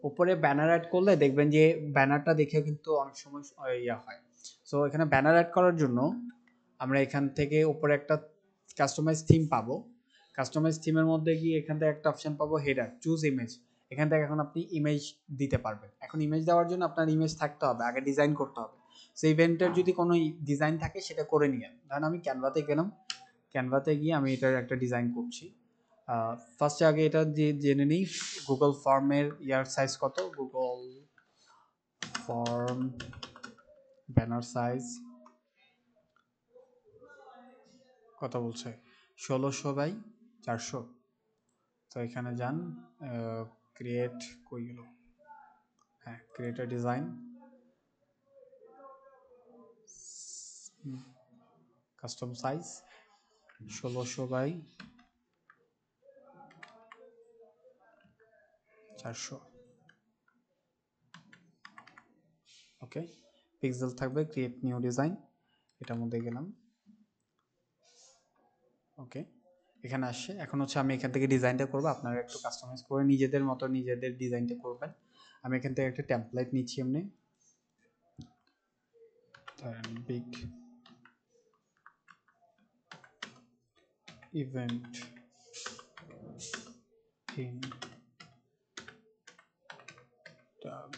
[SPEAKER 1] উপরে ব্যানার অ্যাড করলে দেখবেন যে ব্যানারটা দেখে কিন্তু অনেক সময় ইয়া হয়। সো এখানে ব্যানার অ্যাড করার জন্য আমরা এখান থেকে উপরে একটা কাস্টমাইজ থিম পাবো। কাস্টমাইজ থিমের মধ্যে গিয়ে এখান থেকে একটা অপশন পাবো হেডার, চুজ ইমেজ। এখান থেকে এখন আপনি ইমেজ দিতে পারবেন। এখন ইমেজ দেওয়ার জন্য আপনার ইমেজ থাকতে হবে, আগে ডিজাইন করতে হবে। সো ইভেন্টের যদি কোনো ডিজাইন থাকে সেটা করে নিয়েন। ধরেন আমি ক্যানভাতে গেলাম, ক্যানভাতে গিয়ে আমি এটার একটা ডিজাইন করছি। ফার্স্টে আগে এটা দিয়ে জেনে নিই গুগল ফর্মের ইয়ার সাইজ কত। গুগল ফর্ম ব্যানার সাইজ কত বলছে, 1600 x 400। তো এখানে যান, ক্রিয়েট কই গেল, হ্যাঁ create a design, custom size 1600 x 400। Okay, pixel থাকবে, ক্রিয়েট নিউ ডিজাইন, এটার মধ্যে গেলাম। ওকে, এখানে আসছে। এখন হচ্ছে আমি এখান থেকে ডিজাইনটা করবো, আপনারা একটু কাস্টমাইজ করে নিজেদের মতো নিজেদের ডিজাইনটা করবেন। আমি এখান থেকে একটা টেমপ্লেট নিচ্ছি এমনি, বিগ ইভেন্ট থিম ট্যাগ,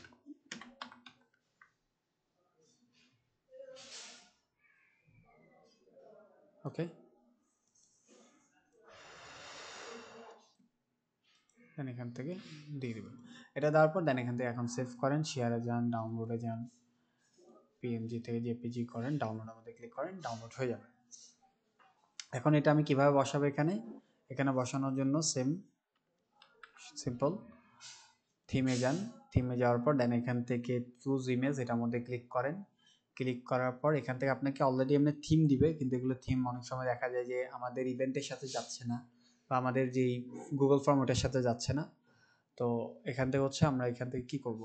[SPEAKER 1] ওকে। দেন এখান থেকে দিয়ে দেবেন। এটা দেওয়ার পর দেন এখান থেকে এখন সেভ করেন, শেয়ারে যান, ডাউনলোডে যান, পিএনজি থেকে জেপিজি করেন, ডাউনলোডের মধ্যে ক্লিক করেন, ডাউনলোড হয়ে যাবে। এখন এটা আমি কিভাবে বসাবো, এখানে বসানোর জন্য সিম্পল থিমে যান, থিমে যাওয়ার পর দেন এখান থেকে চুজ ইমেজ, এটার মধ্যে ক্লিক করেন। ক্লিক করার পর এখান থেকে আপনাকে অলরেডি এমনি থিম দিবে, কিন্তু এগুলো থিম অনেক সময় দেখা যায় যে আমাদের ইভেন্টের সাথে যাচ্ছে না, বা আমাদের যেই গুগল ফর্ম ওটার সাথে যাচ্ছে না। তো এখান থেকে হচ্ছে আমরা এখান থেকে কি করব,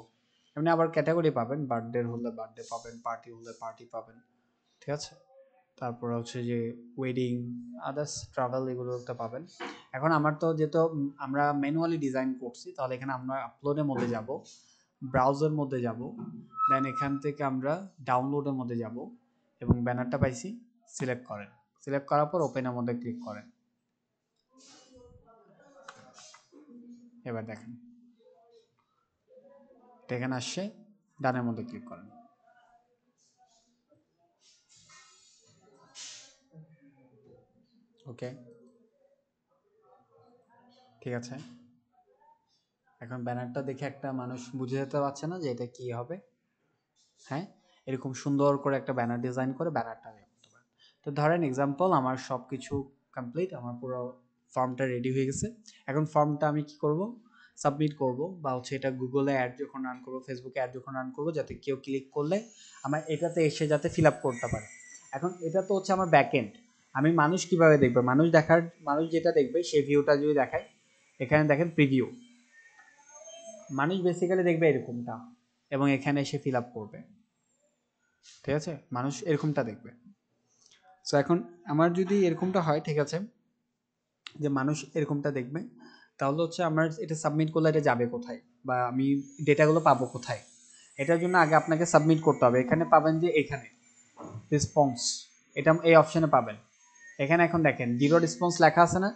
[SPEAKER 1] এমনি আবার ক্যাটাগরি পাবেন, বার্থডে হলে বার্থডে পাবেন, পার্টি হলে পার্টি পাবেন, ঠিক আছে। তারপর হচ্ছে যে ওয়েডিং, আদার্স ট্রাভেল, এগুলো একটা পাবেন। এখন আমার তো যেহেতু আমরা ম্যানুয়ালি ডিজাইন করছি, তাহলে এখানে আমরা আপলোডের মধ্যে যাব, ব্রাউজার মধ্যে যাব, দেন এখান থেকে আমরা ডাউনলোডের মধ্যে যাব এবং ব্যানারটা পাইছি, সিলেক্ট করেন। সিলেক্ট করার পর ওপেনের মধ্যে ক্লিক করেন। এবার দেখেন এখানে আসছে, ডানের মধ্যে ক্লিক করেন। ওকে, ঠিক আছে। এখন ব্যানারটা দেখে একটা মানুষ বুঝে যেতে পারছে না যে এটা কি হবে। হ্যাঁ, এরকম সুন্দর করে একটা ব্যানার ডিজাইন করে ব্যানারটা করতে পারেন। তো ধরেন এক্সাম্পল, আমার সব কিছু কমপ্লিট, আমার পুরো ফর্মটা রেডি হয়ে গেছে। এখন ফর্মটা আমি কি করব, সাবমিট করব, বা হচ্ছে এটা গুগলে অ্যাড যখন রান করবো, ফেসবুকে অ্যাড যখন রান করবো, যাতে কেউ ক্লিক করলে আমার এটাতে এসে যাতে ফিল আপ করতে পারে। এখন এটা তো হচ্ছে আমার ব্যাক এন্ড, আমি মানুষ কিভাবে দেখবে, মানুষ যেটা দেখবে সেই ভিউটা যদি দেখায়, এখানে দেখেন প্রিভিউ, মানুষ বেসিক্যালি দেখবে এরকমটা এবং এখানে এসে ফিল আপ করবে, ঠিক আছে, মানুষ এরকমটা দেখবে। সো এখন আমার যদি এরকমটা হয়, ঠিক আছে, যে মানুষ এরকমটা দেখবে, তাহলে হচ্ছে আমার এটা সাবমিট করলে এটা যাবে কোথায়, বা আমি ডেটাগুলো পাবো কোথায়। এটার জন্য আগে আপনাকে সাবমিট করতে হবে। এখানে পাবেন যে এখানে রেসপন্স, এটা এই অপশানে পাবেন। এখানে এখন দেখেন 0 রেসপন্স লেখা আছে না,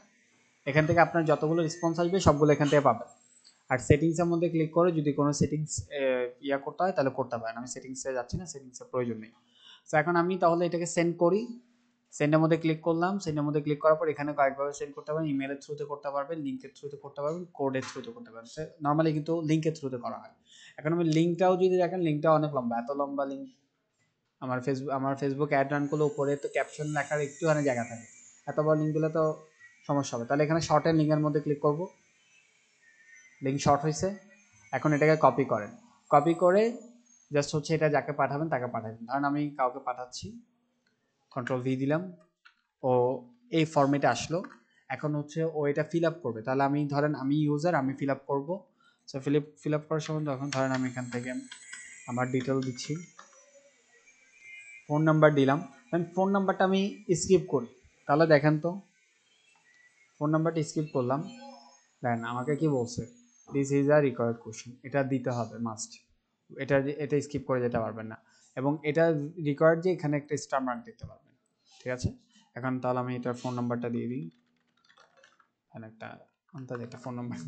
[SPEAKER 1] এখান থেকে আপনার যতগুলো রেসপন্স আসবে সবগুলো এখান থেকে পাবেন। আর সেটিংসের মধ্যে ক্লিক করে যদি কোনো সেটিংস করতে হয় তাহলে করতে পারেন। আমি সেটিংসে যাচ্ছি না, সেটিংসের প্রয়োজন নেই। তো এখন আমি তাহলে এটাকে সেন্ড করি, সেন্ডের মধ্যে ক্লিক করলাম। সেন্ডের মধ্যে ক্লিক করার পর এখানে কয়েকভাবে সেন্ড করতে পারবেন, ইমেলের থ্রুতে করতে পারবেন, লিঙ্কের থ্রুতে করতে পারবেন, কোডের থ্রুতে করতে পারবেন। নর্মালি কিন্তু লিঙ্কের থ্রুতে করা হয়। এখন আমি লিঙ্কটাও যদি দেখেন, লিঙ্কটাও অনেক লম্বা, এত লম্বা লিঙ্ক। আমার ফেসবুক অ্যাড রান করলে উপরে তো ক্যাপশন লেখার একটুখানি জায়গা থাকে, এত বড় লিঙ্ক দিলে তো সমস্যা হবে। তাহলে এখানে শর্টের লিঙ্কের মধ্যে ক্লিক করব, লিঙ্ক শর্ট হয়েছে। এখন এটাকে কপি করেন, কপি করে জাস্ট হচ্ছে এটা যাকে পাঠাবেন তাকে পাঠাবেন। ধরেন আমি কাউকে পাঠাচ্ছি, কন্ট্রোল ভি দিলাম, ও এই ফর্মেটে আসলো। এখন হচ্ছে ও এটা ফিল আপ করবে, তাহলে আমি ধরেন আমি ইউজার, আমি ফিল আপ করবো। সো ফিল আপ করার সময় তখন ধরেন আমি এখান থেকে আমার ডিটেল দিচ্ছি, ফোন নাম্বার দিলাম। দেন ফোন নাম্বারটা আমি স্কিপ করি, তাহলে দেখেন তো ফোন নাম্বারটা স্কিপ করলাম, দেন আমাকে কি বলছে, this is a required question, এটা দিতে হবে মাস্ট, এটা স্কিপ করে যেতে পারবেন না। এবং এটা রিকোয়ার্ড যে এখানে একটা স্টার মার্ক দিতে পারবেন, ঠিক আছে। এখন তাহলে আমি এটার ফোন নাম্বারটা দিয়ে দিই, এখানে একটা আন্দাজে একটা ফোন নাম্বার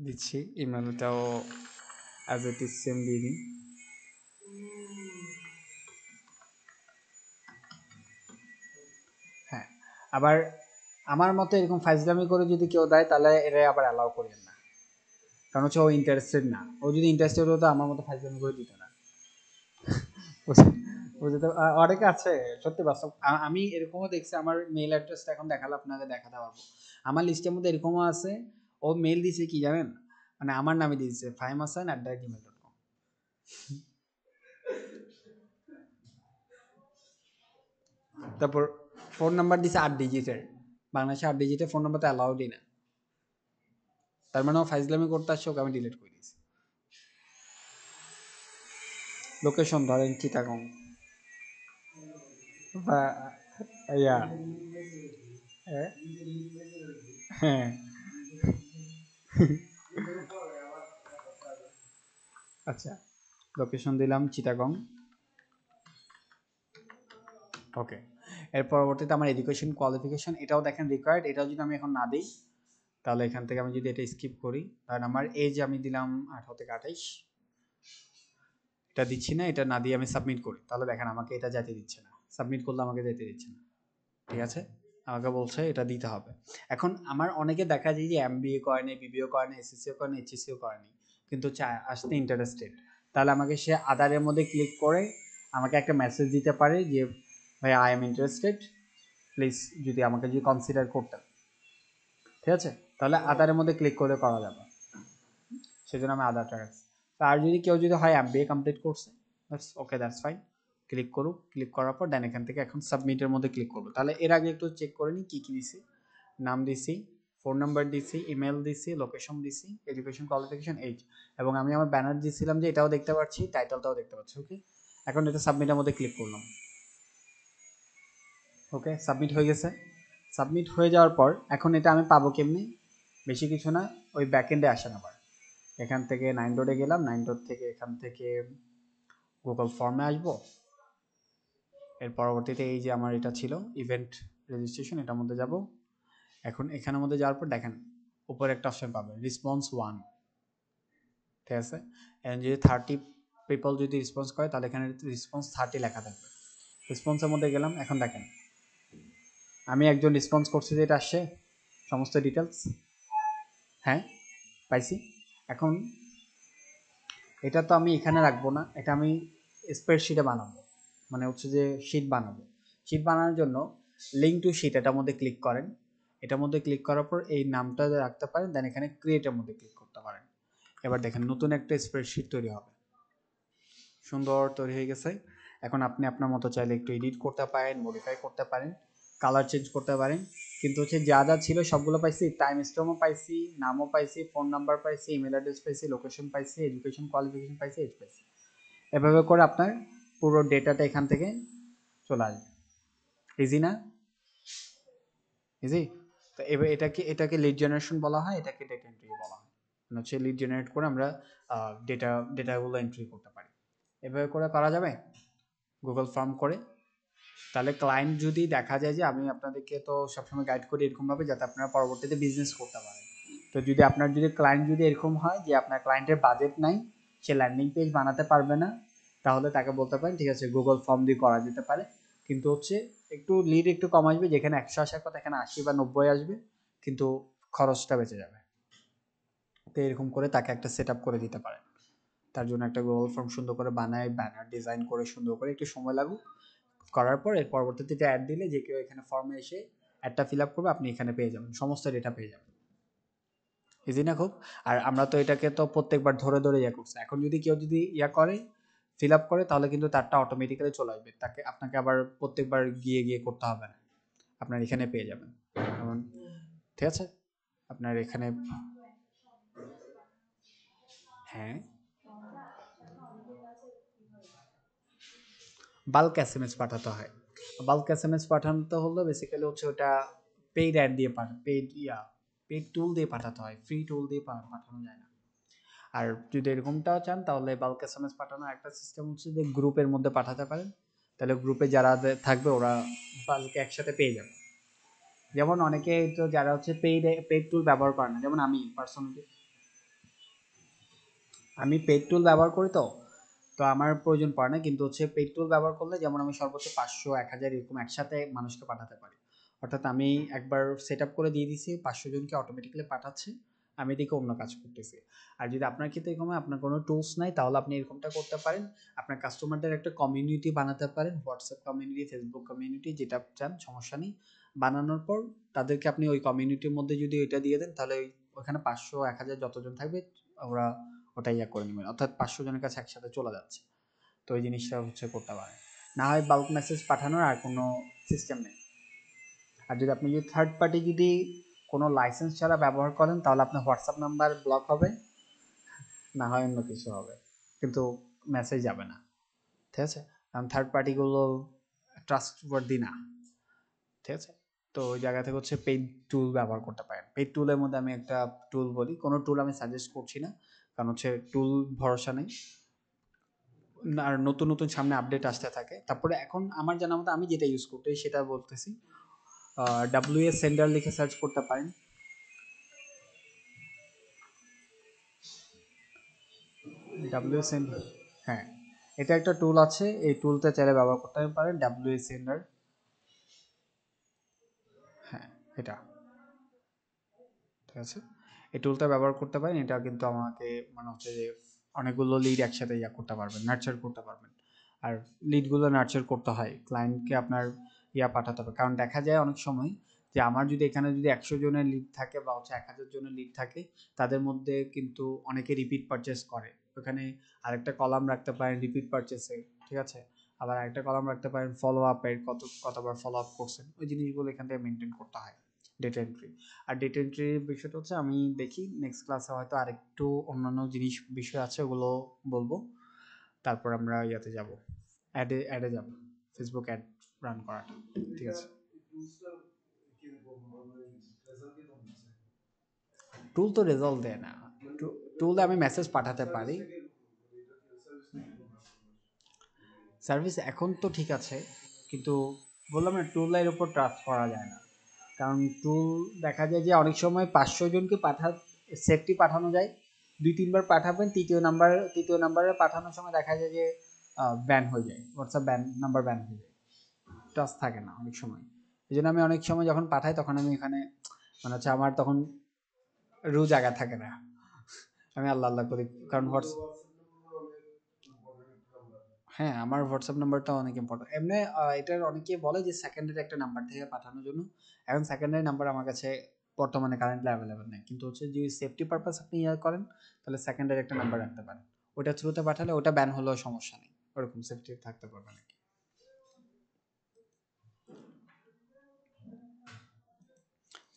[SPEAKER 1] দিচ্ছি, ইমেলটাও অ্যাজ ইট ইজ সেম দিয়ে দিই। আবার আমার মতে এরকম ফাইজলামি করে যদি কেউ দেয় তাহলে এরা আবার অ্যালাউ করেন না, কারণ হচ্ছে ও ইন্টারেস্টেড না। ও যদি ইন্টারেস্টেড হতো আমার মতো ফাইজলামি করে দিত না। বুঝতে অনেকে আছে সত্যি বাস্তব। আমি এরকমও দেখছি, আমার মেইল অ্যাড্রেসটা এখন দেখালে আপনাকে দেখাতে পারবো। আমার লিস্টের মধ্যে এরকমও আছে, ও মেইল দিছে কি জানেন, মানে আমার নামে দিয়েছে fahimasan@gmail.com। তারপর ফোন নাম্বার দিছে 8 ডিজিটের, বাংলাদেশে 8 ডিজিটের ফোন নাম্বার তো অ্যালাউডই না। তার মানে ও ফাইজলামি করতে আসছে, ওকে আমি ডিলিট করে দিয়েছি। লোকেশন ধরেন চিটাগং বা ইয়া, হ্যাঁ হ্যাঁ আচ্ছা, লোকেশন দিলাম চিটাগং। ওকে, এর পরবর্তীতে আমার এডুকেশন কোয়ালিফিকেশন, এটাও দেখেন রিকোয়ার্ড, এটাও যদি আমি এখন না দিই তাহলে এখান থেকে আমি যদি এটা স্কিপ করি, কারণ আমার এজ আমি দিলাম 18 থেকে 28, এটা দিচ্ছি না, এটা না দিয়ে আমি সাবমিট করি, তাহলে দেখেন আমাকে এটা যেতে দিচ্ছে না, সাবমিট করলে আমাকে যেতে দিচ্ছে না। ঠিক আছে, আমাকে বলছে এটা দিতে হবে। এখন আমার অনেকে দেখা যায় যে এমবিএ করেনি, বিবিএ করেনি, এসএসসিও করেনি, এইচএসসিও করেনি, কিন্তু চায় আসতে ইন্টারেস্টেড, তাহলে আমাকে সে আদারের মধ্যে ক্লিক করে আমাকে একটা মেসেজ দিতে পারে যে ভাই আই এম ইন্টারেস্টেড, প্লিজ যদি আমাকে যদি কনসিডার করতেন। ঠিক আছে, তাহলে আদারের মধ্যে ক্লিক করে করা যাবে, সেজন্য আমি আদারটা রাখছি। আর যদি কেউ যদি হয় এমবিএ কমপ্লিট করছে, that's okay, that's fine, click করুক, ক্লিক করার পর দেন এখান থেকে এখন সাবমিটের মধ্যে ক্লিক করবো। তাহলে এর আগে একটু চেক করে নিই কী কী দিছি, নাম দিছি, ফোন নাম্বার দিছি, ইমেল দিছি, লোকেশন দিছি, এডুকেশন কোয়ালিফিকেশন, এইজ, এবং আমি আমার ব্যানার দিয়েছিলাম যে এটাও দেখতে পাচ্ছি, টাইটেলটাও দেখতে পাচ্ছি। ওকে, এখন এটা সাবমিটের মধ্যে ক্লিক করলাম। ওকে, সাবমিট হয়ে গেছে। সাবমিট হয়ে যাওয়ার পর এখন এটা আমি পাবো কেমনি, বেশি কিছু না, ওই ব্যাকএন্ডে আসেন আবার, এখান থেকে 9 ডটে গেলাম, 9 ডট থেকে এখান থেকে গুগল ফর্মে আসবো। এর পরবর্তীতে এই যে আমার এটা ছিল ইভেন্ট রেজিস্ট্রেশন, এটার মধ্যে যাব। এখন এখানের মধ্যে যাওয়ার পর দেখেন উপরে একটা অপশন পাবেন রেসপন্স 1, ঠিক আছে। এখন যদি 30 পিপল যদি রেসপন্স করে তাহলে এখানে রেসপন্স 30 লেখা থাকবে। রেসপন্সের মধ্যে গেলাম, এখন দেখেন আমি একজন রেসপন্স করছি, যে এটা আসছে সমস্ত ডিটেলস, হ্যাঁ পাইছি। এখন এটা তো আমি এখানে রাখবো না, এটা আমি স্প্রেডশিটে বানাবো, মানে হচ্ছে যে শিট বানাবো। শিট বানানোর জন্য লিঙ্ক টু শিট এটার মধ্যে ক্লিক করেন, এটার মধ্যে ক্লিক করার পর এই নামটা রাখতে পারেন, দেন এখানে ক্রিয়েটের মধ্যে ক্লিক করতে পারেন। এবার দেখেন নতুন একটা স্প্রেডশিট তৈরি হবে, সুন্দর তৈরি হয়ে গেছে। এখন আপনি আপনার মতো চাইলে একটু এডিট করতে পারেন, মডিফাই করতে পারেন, কালার চেঞ্জ করতে পারেন, কিন্তু হচ্ছে যা যা ছিল সবগুলো পাইছি, টাইম স্ট্যাম্পও পাইছি, নামও পাইছি, ফোন নাম্বার পাইছি, ইমেল অ্যাড্রেস পাইছি, লোকেশন পাইছি, এডুকেশন কোয়ালিফিকেশন পাইছি, এজ পাইছি। এভাবে করে আপনার পুরো ডেটাটা এখান থেকে চলে আসবে। ইজি না? ইজি। তো এবার এটাকে লিড জেনারেশন বলা হয়, এটাকে ডেটা এন্ট্রি বলা হয়। মানে হচ্ছে লিড জেনারেট করে আমরা ডেটাগুলো এন্ট্রি করতে পারি। এভাবে করে করা যাবে গুগল ফর্ম করে। তাহলে ক্লায়েন্ট যদি দেখা যায়, যে আমি আপনাদেরকে তো সবসময় গাইড করি এরকমভাবে যাতে আপনারা পরবর্তীতে বিজনেস করতে পারেন। তো যদি আপনার ক্লায়েন্ট যদি এরকম হয় যে আপনার ক্লায়েন্টের বাজেট নাই, সে ল্যান্ডিং পেজ বানাতে পারবে না, তাহলে তাকে বলতে পারেন ঠিক আছে গুগল ফর্ম দিয়ে করা যেতে পারে, কিন্তু হচ্ছে একটু লিড একটু কম আসবে, যেখানে 100 আসার কথা এখানে 80 বা 90 আসবে, কিন্তু খরচটা বেঁচে যাবে। তো এরকম করে তাকে একটা সেট আপ করে দিতে পারেন। তার জন্য একটা গুগল ফর্ম সুন্দর করে বানায়, ব্যানার ডিজাইন করে সুন্দর করে, একটু সময় লাগুক, করার পর এর পরবর্তীতে এটা অ্যাড দিলে যে কেউ এখানে ফর্মে এসে অ্যাডটা ফিল আপ করবে, আপনি এখানে পেয়ে যাবেন, সমস্ত ডেটা পেয়ে যাবেন। ইজি না খুব? আর আমরা তো এটাকে তো প্রত্যেকবার ধরে ধরে ইয়া করছি, এখন যদি কেউ যদি ইয়া করে ফিল আপ করে তাহলে কিন্তু তারটা অটোমেটিক্যালি চলে আসবে, আপনাকে আবার প্রত্যেকবার গিয়ে গিয়ে করতে হবে না, আপনার এখানে পেয়ে যাবেন। যেমন ঠিক আছে, আপনার এখানে, হ্যাঁ বাল্ক এসএমএস পাঠাতে হয়। বাল্ক এসএমএস পাঠাতে হলে বেসিক্যালি হচ্ছে ওটা পেইড অ্যাড দিয়ে পেইড টুল দিয়ে পাঠাতে হয়, ফ্রি টুল দিয়ে পাঠানো যায় না। আর যদি এরকমটাও চান তাহলে বাল্ক এসএমএস পাঠানোর একটা সিস্টেম হচ্ছে যে গ্রুপের মধ্যে পাঠাতে পারেন, তাহলে গ্রুপে যারা থাকবে ওরা বাল্কে একসাথে পেয়ে যাবে। যেমন অনেকে তো যারা হচ্ছে পেইড টুল ব্যবহার করে না, যেমন আমি পার্সোনালি আমি পেইড টুল ব্যবহার করি, তো তো আমার প্রয়োজন পড়ে না, কিন্তু হচ্ছে পেইড টুল ব্যবহার করলে যেমন আমি সর্বোচ্চ 500 1000 এরকম একসাথে মানুষকে পাঠাতে পারি। অর্থাৎ আমি একবার সেট আপ করে দিয়ে দিছি, 500 জনকে অটোমেটিক্যালি পাঠাচ্ছে, আমি এদিকে অন্য কাজ করতেছি। আর যদি আপনার ক্ষেত্রে এরকম আপনার কোনো টুলস নাই, তাহলে আপনি এরকমটা করতে পারেন, আপনার কাস্টমারদের একটা কমিউনিটি বানাতে পারেন, হোয়াটসঅ্যাপ কমিউনিটি, ফেসবুক কমিউনিটি, যেটা চান সমস্যা নেই। বানানোর পর তাদেরকে আপনি ওই কমিউনিটির মধ্যে যদি এটা দিয়ে দেন, তাহলে ওখানে 500 1000 যতজন থাকবে ওরা ওটা ইয়া করে নেবেন, অর্থাৎ 500 জনের কাছে একসাথে চলে যাচ্ছে। তো এই জিনিসটা হচ্ছে করতে পারেন। না হয় বাল্ক মেসেজ পাঠানোর আর কোনো সিস্টেম নেই। আর যদি আপনি যদি থার্ড পার্টি যদি কোনো লাইসেন্স ছাড়া ব্যবহার করেন, তাহলে আপনার হোয়াটসঅ্যাপ নাম্বার ব্লক হবে, না হয় অন্য কিছু হবে, কিন্তু মেসেজ যাবে না, ঠিক আছে? কারণ থার্ড পার্টিগুলো ট্রাস্টওয়ার্দি না, ঠিক আছে? তো ওই জায়গা থেকে হচ্ছে পেইড টুল ব্যবহার করতে পারেন। পেইড টুলের মধ্যে আমি একটা টুল বলি, কোনো টুল আমি সাজেস্ট করছি না, কারণ হচ্ছে টুল ভরসা নেই, আর নতুন নতুন সামনে আপডেট আসতে থাকে। তারপরে এখন আমার জানা মতো আমি যেটা ইউজ করতে সেটা বলতেছি, WS সেন্ডার লিখে সার্চ করতে পারেন। WS সেন্ডার, হ্যাঁ, এটা একটা টুল আছে, এই টুলটা চাইলে ব্যবহার করতে পারেন, WS সেন্ডার। হ্যাঁ, এটা ঠিক আছে, এই টুলটা ব্যবহার করতে পারেন। এটা কিন্তু আমাকে মানে হচ্ছে যে অনেকগুলো লিড একসাথে ইয়া করতে পারবেন, নার্চার করতে পারবেন। আর লিডগুলো নার্চার করতে হয়, ক্লায়েন্টকে আপনার ইয়া পাঠাতে হবে। কারণ দেখা যায় অনেক সময় যে আমার যদি এখানে যদি 100 জনের লিড থাকে বা হচ্ছে 1000 জনের লিড থাকে, তাদের মধ্যে কিন্তু অনেকে রিপিট পারচেস করে। ওখানে আরেকটা কলাম রাখতে পারেন রিপিট পারচেসে, ঠিক আছে? আবার আরেকটা কলাম রাখতে পারেন ফলো আপের, কতবার ফলো আপ করছেন, ওই জিনিসগুলো এখান থেকে মেনটেন করতে হয়, ডেটা এন্ট্রি। আর ডেটা এন্ট্রির বিষয়টা হচ্ছে আমি দেখি নেক্সট ক্লাসে হয়তো আরেকটু অন্যান্য বিষয় আছে, ওগুলো বলবো। তারপর আমরা ইয়াতে যাব, অ্যাডে যাব, ফেসবুক অ্যাড রান করাটা, ঠিক আছে? টুল তো রেজাল্ট দেয় না, টুলে আমি মেসেজ পাঠাতে পারি, সার্ভিস এখন তো ঠিক আছে, কিন্তু বললাম না টুলের উপর ট্রাস্ট করা যায় না। কারণ টুল দেখা যায় যে অনেক সময় 500 জনকে সেফটি পাঠানো যায়, 2-3 বার পাঠাবেন, তৃতীয় নাম্বারে পাঠানোর সময় দেখা যায় যে ব্যান হয়ে যায়, হোয়াটসঅ্যাপ নাম্বার ব্যান হয়ে যায়, ট্রাস্ট থাকে না অনেক সময়। এই জন্য আমি অনেক সময় যখন পাঠাই, তখন আমি এখানে মানে হচ্ছে আমার তখন জায়গা থাকে না, আমি আল্লাহ আল্লাহ করি। কারণ হ্যাঁ, আমার হোয়াটসঅ্যাপ নাম্বারটা অনেক ইম্পর্টেন্ট। এমনি এটার অনেকেই বলে যে সেকেন্ডারি একটা নাম্বার থেকে পাঠানোর জন্য। এখন সেকেন্ডারি নাম্বার আমার কাছে বর্তমানে কারেন্টলি অ্যাভেলেবল নেই। কিন্তু হচ্ছে যদি সেফটি পারপাস আপনি ইয়া করেন, তাহলে সেকেন্ডারি একটা নাম্বার রাখতে পারেন। ওটা থ্রুতে পাঠালে ওটা ব্যান হলেও সমস্যা নেই। ওরকম সেফটি থাকতে পারবে নাকি।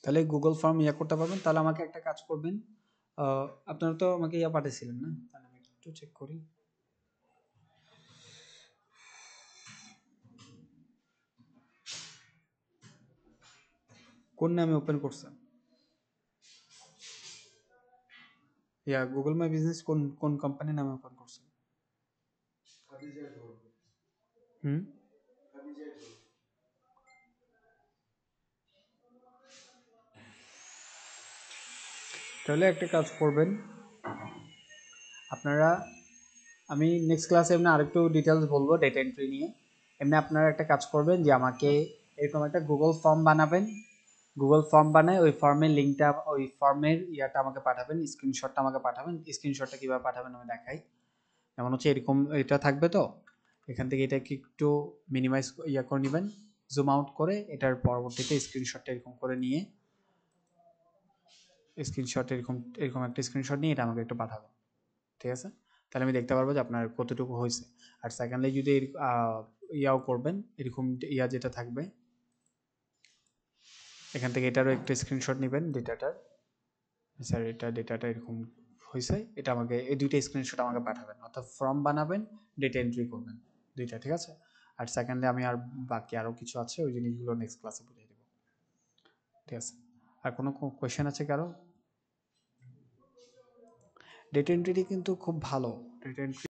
[SPEAKER 1] তাহলে গুগল ফর্ম ইয়া করতে পারবেন। তাহলে আমাকে একটা কাজ করবেন। আপনারা তো আমাকে ইয়া পাঠিয়েছিলেন না? তাহলে আমি একটু চেক করি। কোন নামে ওপেন করছেন? ইয়া গুগল মাই বিজনেস কোন কোন কোম্পানির নামে ওপেন করছেন? হুম, তাহলে একটা কাজ করবেন আপনারা, আমি নেক্সট ক্লাসে এমনি আরেকটু ডিটেলস বলবো ডেটা এন্ট্রি নিয়ে। এমনি আপনারা একটা কাজ করবেন যে আমাকে এরকম একটা গুগল ফর্ম বানাবেন, গুগল ফর্ম বানায় ওই ফর্মের লিঙ্কটা, ওই ফর্মের ইয়াটা আমাকে পাঠাবেন, স্ক্রিনশটটা আমাকে পাঠাবেন। স্ক্রিনশটটা কীভাবে পাঠাবেন আমি দেখাই। যেমন হচ্ছে এরকম এটা থাকবে, তো এখান থেকে এটাকে একটু মিনিমাইজ ইয়া করে নেবেন, জুম আউট করে, এটার পরবর্তীতে স্ক্রিনশটটা এরকম করে নিয়ে, স্ক্রিনশট এরকম এরকম একটা স্ক্রিনশট নিয়ে এটা আমাকে একটু পাঠাবেন, ঠিক আছে? তাহলে আমি দেখতে পারবো যে আপনার কতটুকু হয়েছে। আর সেকেন্ডলি যদি ইয়াও করবেন, এরকম ইয়া যেটা থাকবে এখান থেকে এটারও একটা স্ক্রিনশট নেবেন ডেটাটার, স্যার এটা ডেটাটা এরকম হয়েছে, এটা আমাকে এই দুইটা স্ক্রিনশট আমাকে পাঠাবেন, অর্থাৎ ফর্ম বানাবেন, ডেটা এন্ট্রি করবেন, দুইটা, ঠিক আছে? আর সেকেন্ডলি আমি আর বাকি আরও কিছু আছে ওই জিনিসগুলো নেক্সট ক্লাসে বুঝিয়ে দেবো, ঠিক আছে? আর কোনো কোয়েশ্চেন আছে কারো? ডেটা এন্ট্রিটি কিন্তু খুব ভালো, ডেটা এন্ট্রি